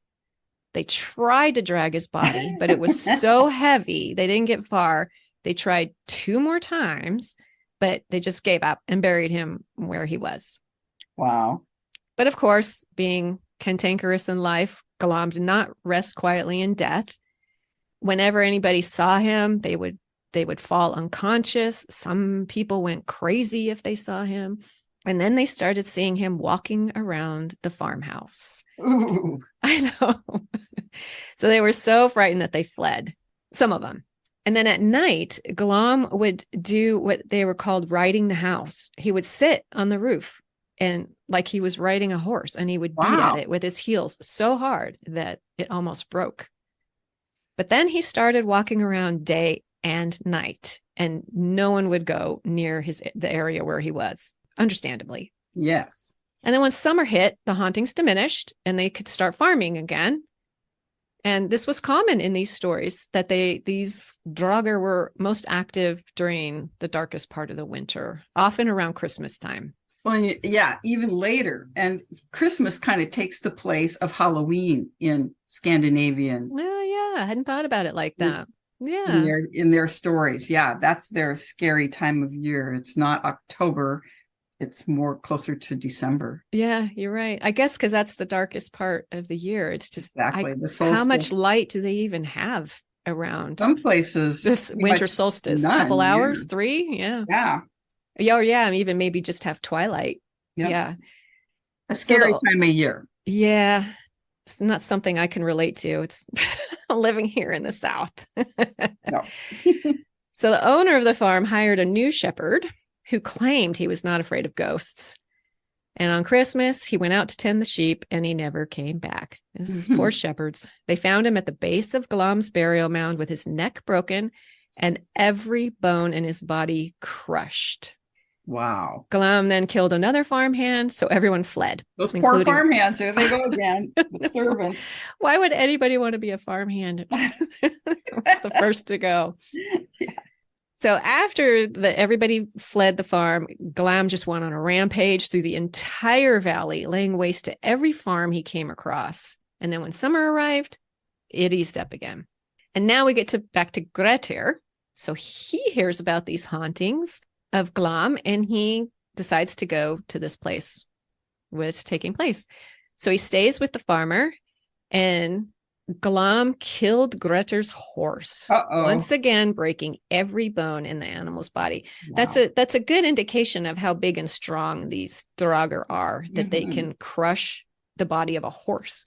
They tried to drag his body, but it was so heavy, they didn't get far. They tried 2 more times, but they just gave up and buried him where he was. Wow. But of course, being cantankerous in life, Glam did not rest quietly in death. Whenever anybody saw him, they would fall unconscious. Some people went crazy if they saw him. And then they started seeing him walking around the farmhouse. Ooh. I know. So they were so frightened that they fled, some of them. And then at night, Glam would do what they were called riding the house. He would sit on the roof and like he was riding a horse, and he would beat at it with his heels so hard that it almost broke. But then he started walking around day and night, and no one would go near the area where he was. Understandably. Yes. And then when summer hit, the hauntings diminished and they could start farming again. And this was common in these stories that these draugr were most active during the darkest part of the winter, often around Christmas time. Well, yeah, even later. And Christmas kind of takes the place of Halloween in Scandinavian. Well, yeah, I hadn't thought about it like that. Yeah. In their stories. Yeah, that's their scary time of year. It's not October. It's more closer to December. Yeah, you're right. I guess because that's the darkest part of the year. It's just exactly how much light do they even have around? Some places this winter solstice, none, couple hours, 3, yeah. Yeah, even maybe just have twilight. Yep. Yeah, a scary time of year. Yeah, it's not something I can relate to. It's living here in the South. No. So the owner of the farm hired a new shepherd who claimed he was not afraid of ghosts. And on Christmas, he went out to tend the sheep and he never came back. This is poor shepherds. They found him at the base of Glam's burial mound with his neck broken and every bone in his body crushed. Wow. Glum then killed another farmhand, so everyone fled. Those poor including farmhands. There they go again. The servants. Why would anybody want to be a farmhand? It's the first to go. Yeah. So after everybody fled the farm, Glam just went on a rampage through the entire valley, laying waste to every farm he came across. And then when summer arrived, it eased up again. And now we get back to Grettir. So he hears about these hauntings of Glam, and he decides to go to this place where it's taking place. So he stays with the farmer, and Glam killed Grettir's horse, once again breaking every bone in the animal's body. Wow. That's a good indication of how big and strong these draugr are, that they can crush the body of a horse.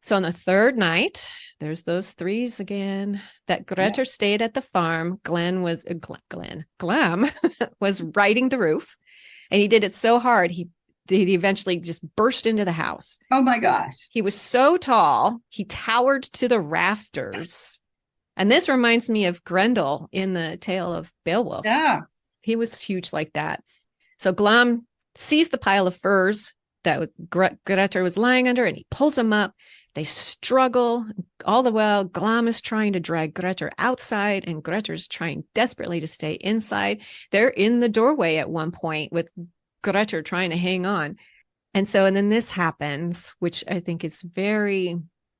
So on the third night, there's those threes again, that Grettir stayed at the farm. Glam was riding the roof, and he did it so hard he eventually just burst into the house. Oh my gosh. He was so tall, he towered to the rafters. And this reminds me of Grendel in the tale of Beowulf. Yeah. He was huge like that. So Glam sees the pile of furs that Grettir was lying under, and he pulls him up. They struggle. All the while, Glam is trying to drag Grettir outside, and Grettir's trying desperately to stay inside. They're in the doorway at one point with Grettir trying to hang on. And then this happens, which I think is very,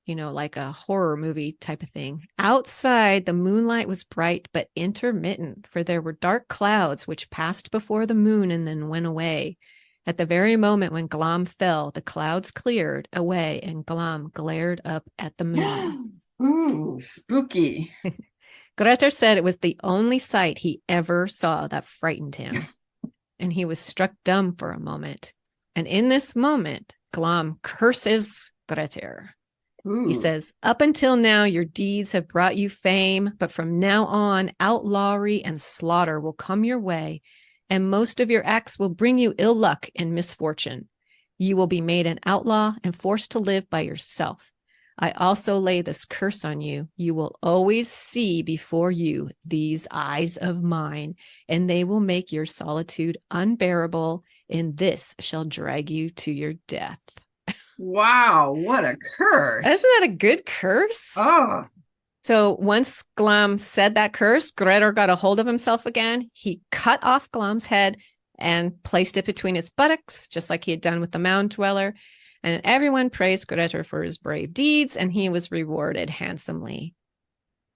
like a horror movie type of thing. Outside, the moonlight was bright but intermittent, for there were dark clouds which passed before the moon and then went away. At the very moment when Glam fell, the clouds cleared away, and Glam glared up at the moon. Ooh, spooky. Grettir said it was the only sight he ever saw that frightened him. And he was struck dumb for a moment. And in this moment, Glam curses Grettir. Ooh. He says, "Up until now, your deeds have brought you fame, but from now on, outlawry and slaughter will come your way, and most of your acts will bring you ill luck and misfortune. You will be made an outlaw and forced to live by yourself. I also lay this curse on you. You will always see before you these eyes of mine, and they will make your solitude unbearable, and this shall drag you to your death." Wow, what a curse. Isn't that a good curse? Oh. So once Glam said that curse, Grettir got a hold of himself again. He cut off Glam's head and placed it between his buttocks, just like he had done with the mound dweller. And everyone praised Grettir for his brave deeds, and he was rewarded handsomely.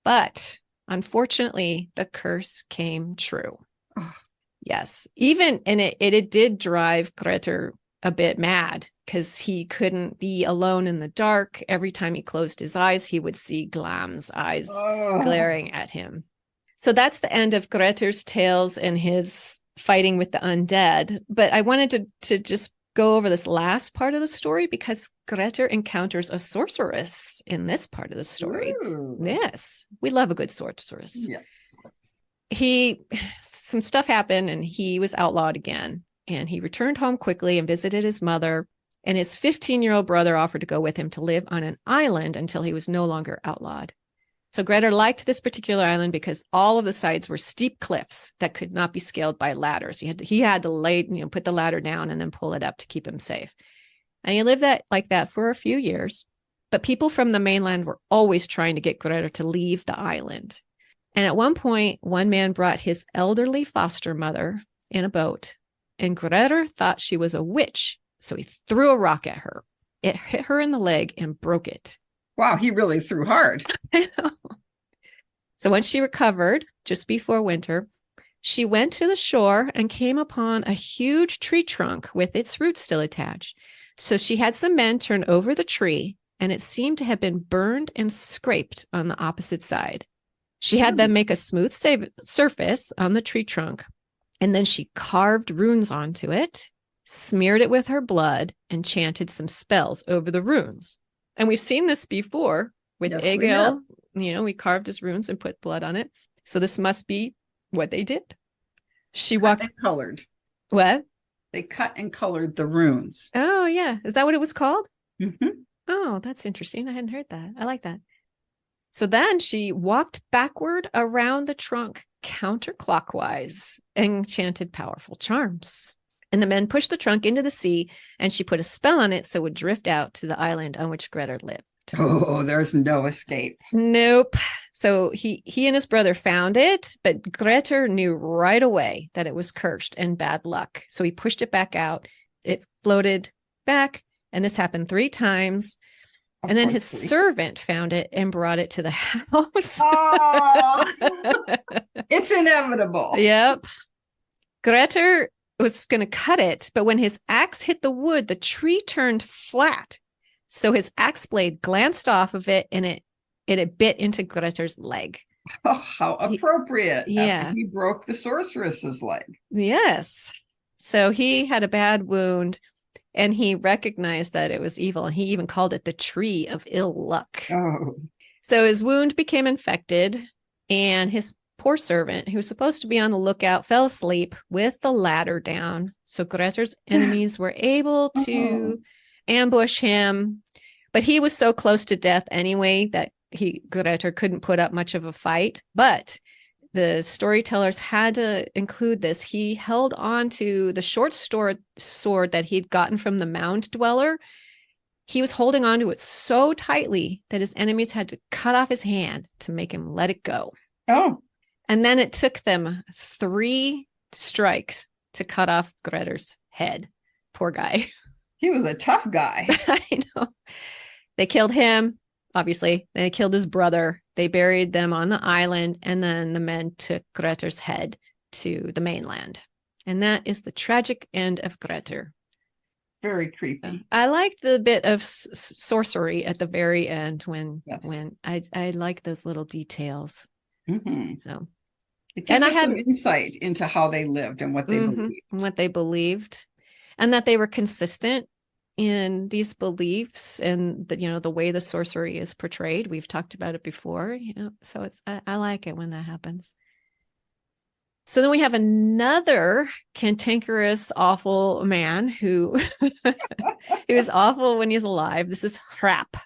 But unfortunately, the curse came true. Yes. And it did drive Grettir a bit mad, because he couldn't be alone in the dark. Every time he closed his eyes, he would see Glam's eyes glaring at him. So that's the end of Grettir's tales and his fighting with the undead. But I wanted to just go over this last part of the story, because Grettir encounters a sorceress in this part of the story. Ooh. Yes, we love a good sorceress. Yes. Some stuff happened, and he was outlawed again. And he returned home quickly and visited his mother. And his 15-year-old brother offered to go with him to live on an island until he was no longer outlawed. So Grettir liked this particular island because all of the sides were steep cliffs that could not be scaled by ladders. He had to put the ladder down and then pull it up to keep him safe. And he lived like that for a few years. But people from the mainland were always trying to get Grettir to leave the island. And at one point, one man brought his elderly foster mother in a boat, and Grettir thought she was a witch. So he threw a rock at her. It hit her in the leg and broke it. Wow, he really threw hard. I know. So when she recovered, just before winter, she went to the shore and came upon a huge tree trunk with its roots still attached. So she had some men turn over the tree, and it seemed to have been burned and scraped on the opposite side. She had them make a smooth surface on the tree trunk, and then she carved runes onto it, smeared it with her blood, and chanted some spells over the runes. And we've seen this before with Egil. We carved his runes and put blood on it. So this must be what they did. She walked and colored. What? They cut and colored the runes. Oh, yeah. Is that what it was called? Mm-hmm. Oh, that's interesting. I hadn't heard that. I like that. So then she walked backward around the trunk, counterclockwise and chanted powerful charms. And the men pushed the trunk into the sea, and she put a spell on it so it would drift out to the island on which Grettir lived. Oh, there's no escape. Nope. So he and his brother found it, but Grettir knew right away that it was cursed and bad luck. So he pushed it back out. It floated back, and this happened 3 times. And then his servant found it and brought it to the house. Oh, it's inevitable. Yep. Grettir was going to cut it, but when his axe hit the wood, the tree turned flat. So his axe blade glanced off of it, and it bit into Grettir's leg. Oh, how appropriate. Yeah. After he broke the sorceress's leg. Yes. So he had a bad wound, and he recognized that it was evil, and he even called it the tree of ill luck. Oh. So his wound became infected, and his poor servant, who was supposed to be on the lookout, fell asleep with the ladder down. So Grettir's enemies were able to ambush him, but he was so close to death anyway that Grettir couldn't put up much of a fight. But the storytellers had to include this. He held on to the short sword that he'd gotten from the mound dweller. He was holding on to it so tightly that his enemies had to cut off his hand to make him let it go. Oh. And then it took them 3 strikes to cut off Grettir's head. Poor guy. He was a tough guy. I know. They killed him, obviously. They killed his brother. They buried them on the island, and then the men took Grettir's head to the mainland. And that is the tragic end of Grettir. Very creepy. I like the bit of sorcery at the very end when I like those little details. Mm-hmm. So it gives us some insight into how they lived and what they believed. What they believed, and that they were consistent in these beliefs, and the way the sorcery is portrayed. We've talked about it before, so I like it when that happens. So then we have another cantankerous, awful man who he was awful when he's alive. This is Hrap.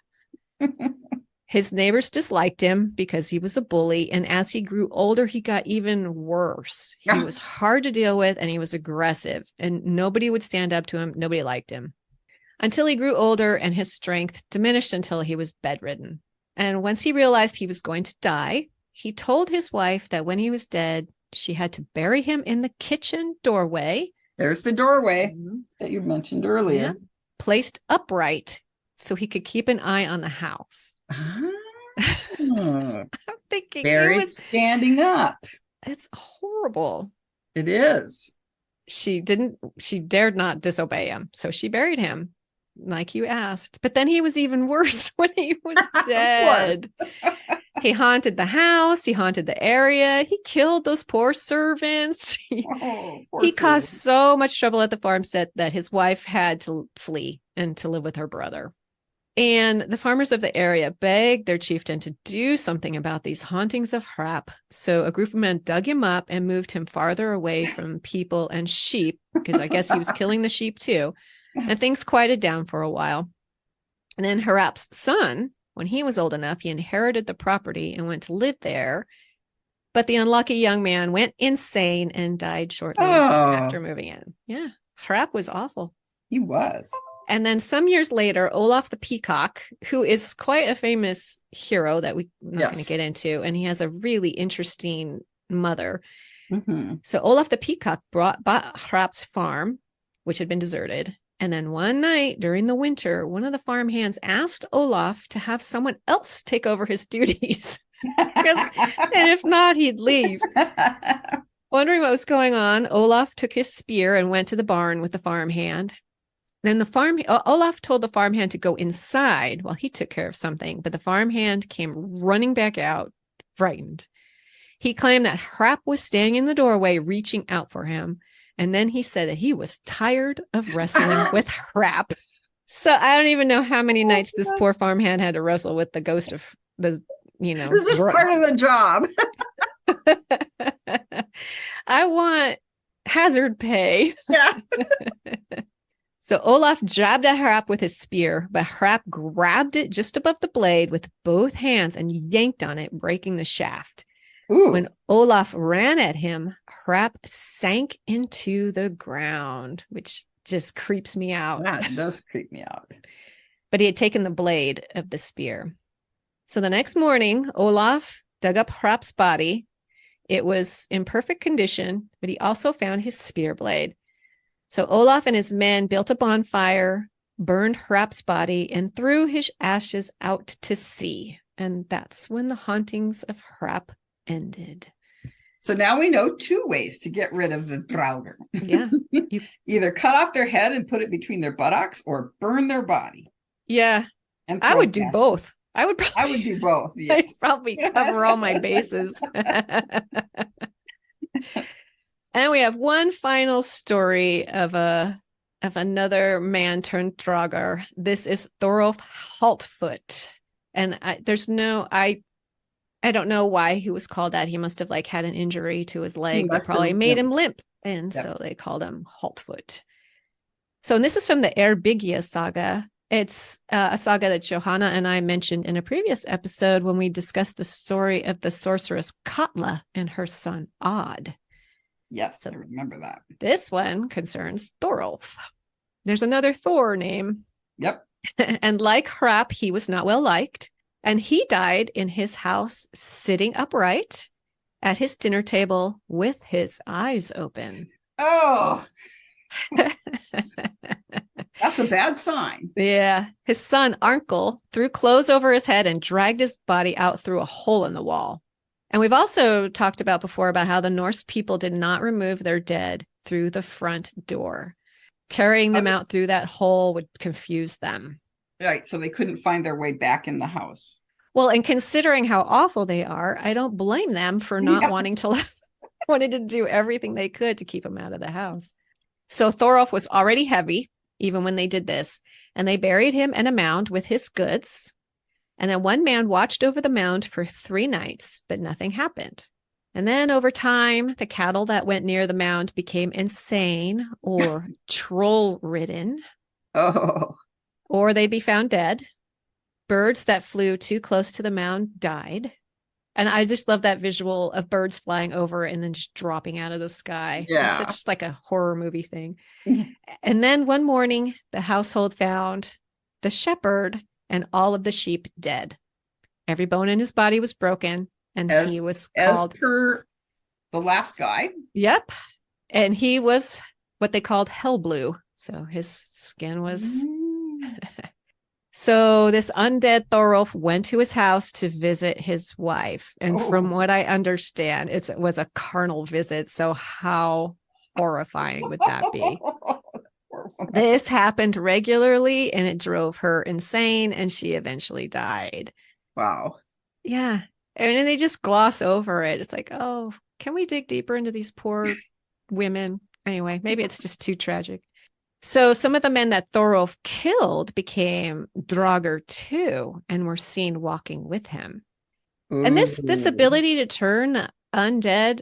His neighbors disliked him because he was a bully. And as he grew older, he got even worse. He was hard to deal with, and he was aggressive, and nobody would stand up to him. Nobody liked him until he grew older, and his strength diminished until he was bedridden. And once he realized he was going to die, he told his wife that when he was dead, she had to bury him in the kitchen doorway. There's the doorway that you mentioned earlier. Yeah. Placed upright so he could keep an eye on the house. I'm thinking buried standing up. It's horrible. It is. She dared not disobey him. So she buried him like you asked. But then he was even worse when he was dead. He haunted the house. He haunted the area. He killed those poor servants. He caused so much trouble at the farmstead that his wife had to flee and to live with her brother. And the farmers of the area begged their chieftain to do something about these hauntings of Hrap. So a group of men dug him up and moved him farther away from people and sheep, because I guess he was killing the sheep too. And things quieted down for a while. And then Hrap's son, when he was old enough, he inherited the property and went to live there. But the unlucky young man went insane and died shortly after moving in. Yeah, Hrap was awful. He was. And then some years later, Olaf the Peacock, who is quite a famous hero that we're not going to get into, and he has a really interesting mother. Mm-hmm. So Olaf the Peacock bought Hrap's farm, which had been deserted. And then one night during the winter, one of the farm hands asked Olaf to have someone else take over his duties. And if not, he'd leave. Wondering what was going on, Olaf took his spear and went to the barn with the farmhand. Then Olaf told the farmhand to go inside while he took care of something, but the farmhand came running back out, frightened. He claimed that Hrap was standing in the doorway, reaching out for him. And then he said that he was tired of wrestling with Hrap. So I don't even know how many nights this poor farmhand had to wrestle with the ghost of the, This is part of the job. I want hazard pay. Yeah. So Olaf jabbed at Hrap with his spear, but Hrap grabbed it just above the blade with both hands and yanked on it, breaking the shaft. Ooh. When Olaf ran at him, Hrap sank into the ground, which just creeps me out. That does creep me out. But he had taken the blade of the spear. So the next morning, Olaf dug up Hrap's body. It was in perfect condition, but he also found his spear blade. So Olaf and his men built a bonfire, burned Hrap's body, and threw his ashes out to sea. And that's when the hauntings of Hrap ended. So now we know 2 ways to get rid of the draugr. Yeah. Either cut off their head and put it between their buttocks, or burn their body. And I would do both. I would do both. Yes. I'd probably cover all my bases. And we have one final story of another man turned draugr. This is Thorolf Haltfoot. And I don't know why he was called that. He must have had an injury to his leg that probably made him limp. And so they called him Haltfoot. So, and this is from the Eyrbyggja saga. It's a saga that Johanna and I mentioned in a previous episode when we discussed the story of the sorceress Katla and her son Odd. Yes, I remember that. This one concerns Thorolf. There's another Thor name. Yep. And like Hrap, he was not well liked. And he died in his house, sitting upright at his dinner table with his eyes open. Oh, that's a bad sign. Yeah. His son, Arnkel, threw clothes over his head and dragged his body out through a hole in the wall. And we've also talked about before about how the Norse people did not remove their dead through the front door. Carrying them out through that hole would confuse them. Right. So they couldn't find their way back in the house. Well, and considering how awful they are, I don't blame them for not wanting to do everything they could to keep him out of the house. So Thorolf was already heavy, even when they did this, and they buried him in a mound with his goods. And then one man watched over the mound for 3 nights, but nothing happened. And then over time, the cattle that went near the mound became insane or troll-ridden. Oh. Or they'd be found dead. Birds that flew too close to the mound died. And I just love that visual of birds flying over and then just dropping out of the sky. Yeah. It's such like a horror movie thing. And then one morning, the household found the shepherd and all of the sheep dead. Every bone in his body was broken, and he was called... As per the last guy. Yep. And he was what they called hell blue. So his skin was... So this undead Thorolf went to his house to visit his wife. And from what I understand, it was a carnal visit. So how horrifying would that be? This happened regularly and it drove her insane and she eventually died. Wow. Yeah. And then they just gloss over it. It's like, oh, can we dig deeper into these poor women? Anyway, maybe it's just too tragic. So some of the men that Thorolf killed became draugr too and were seen walking with him. Ooh. And this ability to turn undead,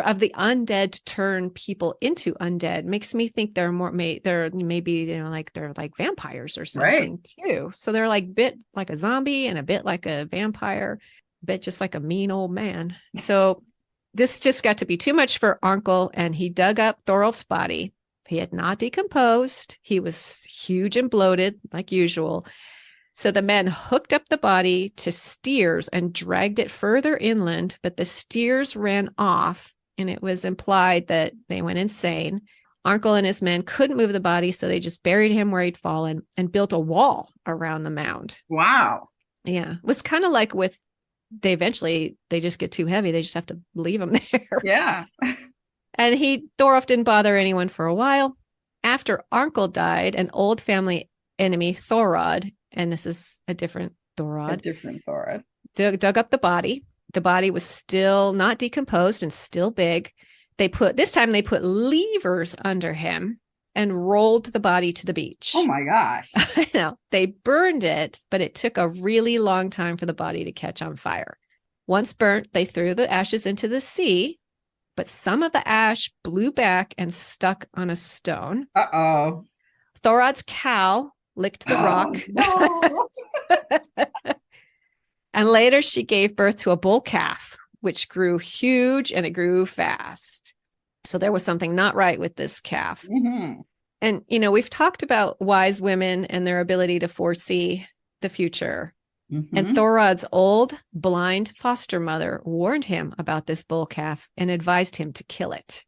of the undead to turn people into undead, makes me think they're maybe they're like vampires or something too. So they're like bit like a zombie and a bit like a vampire, a bit just like a mean old man. So this just got to be too much for Arnkel, and he dug up Thorolf's body. He had not decomposed. He was huge and bloated, like usual. So the men hooked up the body to steers and dragged it further inland, but the steers ran off, and it was implied that they went insane. Arnkel and his men couldn't move the body, so they just buried him where he'd fallen and built a wall around the mound. Wow. Yeah. It was kind of like they just get too heavy. They just have to leave them there. Yeah. And Thorolf didn't bother anyone for a while. After Arnkel died, an old family enemy, Thorod, and this is a different Thorod, dug up the body. The body was still not decomposed and still big. This time they put levers under him and rolled the body to the beach. Oh my gosh. I know. They burned it, but it took a really long time for the body to catch on fire. Once burnt, they threw the ashes into the sea. But some of the ash blew back and stuck on a stone. Uh-oh. Thorod's cow licked the rock. No. And later she gave birth to a bull calf, which grew huge and it grew fast. So there was something not right with this calf. Mm-hmm. And, we've talked about wise women and their ability to foresee the future. Mm-hmm. And Thorod's old, blind foster mother warned him about this bull calf and advised him to kill it.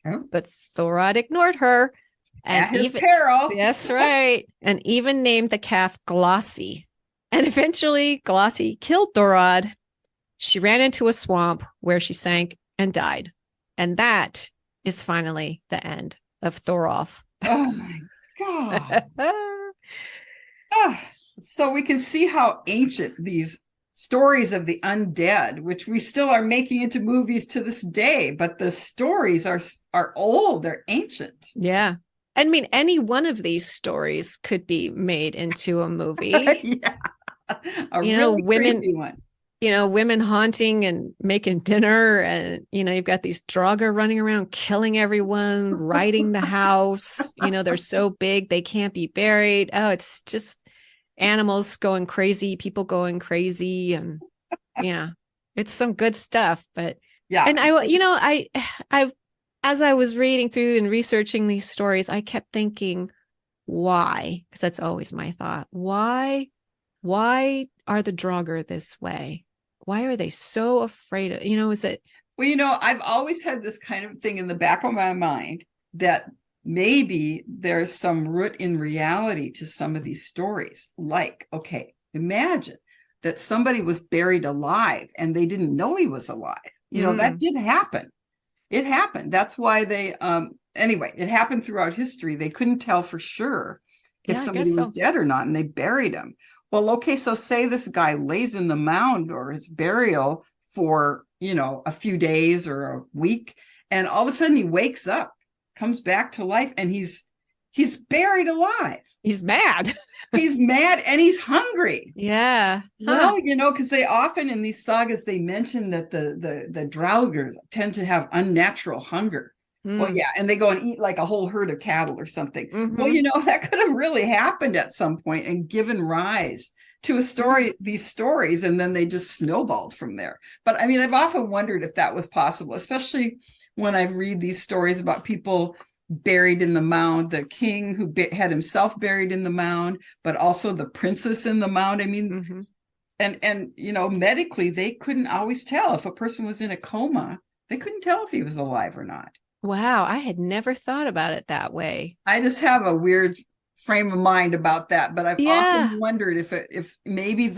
Oh. But Thorod ignored her. And at his peril. That's right. And even named the calf Glossy. And eventually, Glossy killed Thorod. She ran into a swamp where she sank and died. And that is finally the end of Thorolf. Oh, my God. So we can see how ancient these stories of the undead, which we still are making into movies to this day, but the stories are old, they're ancient. Yeah. I mean, any one of these stories could be made into a movie. Yeah. Really creepy one. Women haunting and making dinner, and you've got these draugr running around killing everyone, riding the house. They're so big they can't be buried. Oh, it's just animals going crazy, people going crazy, and yeah, it's some good stuff. But yeah, and I as I was reading through and researching these stories, I kept thinking, why? Because that's always my thought. Why are the draugr this way? Why are they so afraid of, is it? Well, I've always had this kind of thing in the back of my mind that maybe there's some root in reality to some of these stories. Like, okay, imagine that somebody was buried alive and they didn't know he was alive. That did happen. It happened. That's why they, anyway, it happened throughout history. They couldn't tell for sure if somebody was dead or not, and they buried him. Well, okay, so say this guy lays in the mound or his burial for, a few days or a week, and all of a sudden he wakes up, comes back to life, and he's buried alive. He's mad. He's mad and he's hungry. Yeah. Well, because they often in these sagas, they mention that the draugr tend to have unnatural hunger. Well, yeah, and they go and eat like a whole herd of cattle or something. Mm-hmm. Well, that could have really happened at some point and given rise to a story, these stories, and then they just snowballed from there. But I mean, I've often wondered if that was possible, especially when I read these stories about people buried in the mound, the king who had himself buried in the mound, but also the princess in the mound. I mean, and medically, they couldn't always tell if a person was in a coma. They couldn't tell if he was alive or not. Wow, I had never thought about it that way. I just have a weird frame of mind about that, but I've often wondered if maybe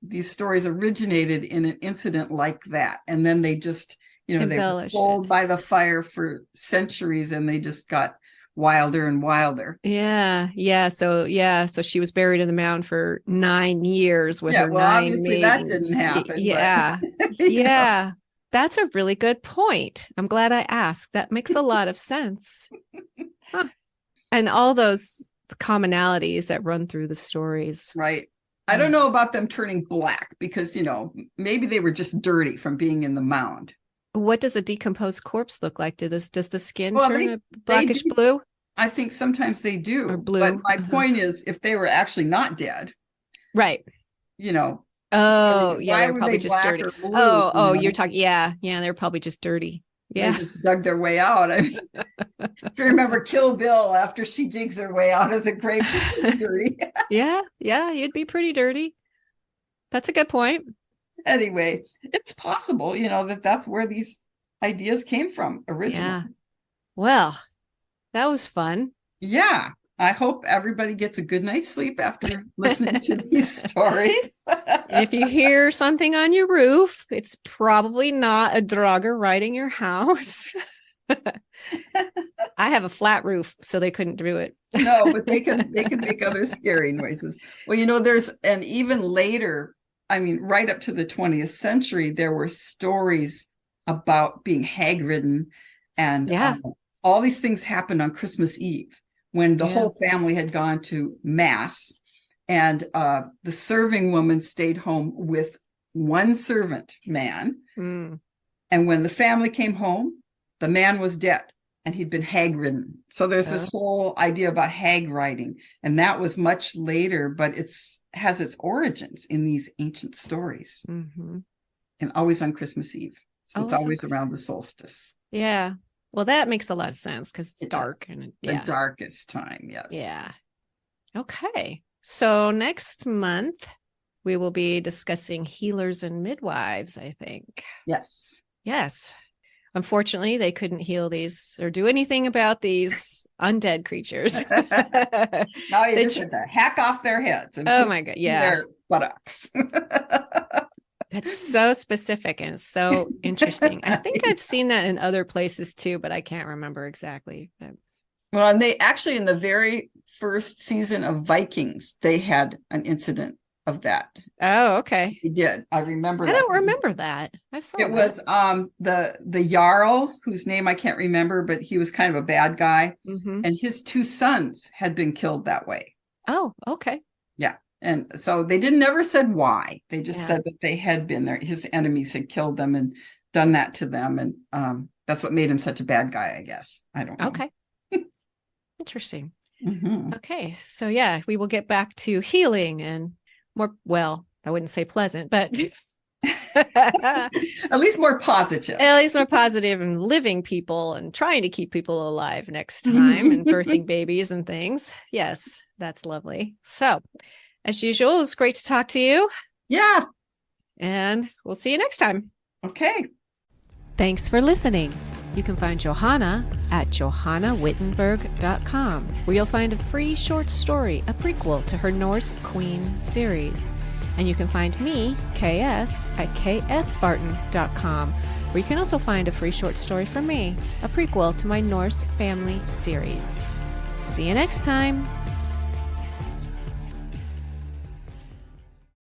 these stories originated in an incident like that, and then they just, they were pulled by the fire for centuries, and they just got wilder and wilder. Yeah. So she was buried in the mound for 9 years with her 9 obviously maidens. That didn't happen. Yeah. But, yeah. That's a really good point. I'm glad I asked. That makes a lot of sense. Huh. And all those commonalities that run through the stories. Right. I don't know about them turning black because, maybe they were just dirty from being in the mound. What does a decomposed corpse look like? Does the skin turn a blackish blue? I think sometimes they do. Or blue. But my point is, if they were actually not dead. Right. Oh, yeah, they're probably just dirty. You're talking. Yeah, they're probably just dirty. Yeah, they just dug their way out. I mean, if you remember Kill Bill, after she digs her way out of the grave, she's dirty. yeah, you'd be pretty dirty. That's a good point. Anyway, it's possible, that's where these ideas came from originally. Yeah. Well, that was fun. Yeah. I hope everybody gets a good night's sleep after listening to these stories. If you hear something on your roof, it's probably not a draugr riding your house. I have a flat roof, so they couldn't do it. No, but they can make other scary noises. Well, and even later, I mean, right up to the 20th century, there were stories about being hag-ridden, and all these things happened on Christmas Eve, when the whole family had gone to mass, and the serving woman stayed home with one servant man. And when the family came home, the man was dead and he'd been hag-ridden. So there's this whole idea about hag riding, and that was much later, but has its origins in these ancient stories. Mm-hmm. and always on Christmas Eve. So it's always on around the solstice. Yeah. Well, that makes a lot of sense because it's dark and the darkest time. Yes. Yeah. Okay. So next month we will be discussing healers and midwives, I think. Yes. Yes. Unfortunately, they couldn't heal these or do anything about these undead creatures. Now you just had to hack off their heads and oh my God. Yeah. their buttocks. That's so specific and so interesting. I think I've seen that in other places too, but I can't remember exactly. Well, and they actually, in the very first season of Vikings, they had an incident of that. Oh, okay. They did. I remember I don't remember that. I saw it. Was the Jarl, whose name I can't remember, but he was kind of a bad guy. Mm-hmm. And his 2 sons had been killed that way. Oh, okay. Yeah. And so they never said why. They just said that they had been there. His enemies had killed them and done that to them. And that's what made him such a bad guy, I guess. I don't know. Okay. Interesting. Mm-hmm. Okay. So yeah, we will get back to healing and more, well, I wouldn't say pleasant, but at least more positive. At least more positive and living people and trying to keep people alive next time and birthing babies and things. Yes, that's lovely. So as usual, it's great to talk to you. Yeah. And we'll see you next time. Okay. Thanks for listening. You can find Johanna at johannawittenberg.com, where you'll find a free short story, a prequel to her Norse Queen series. And you can find me, K.S., at ksbarton.com, where you can also find a free short story from me, a prequel to my Norse family series. See you next time.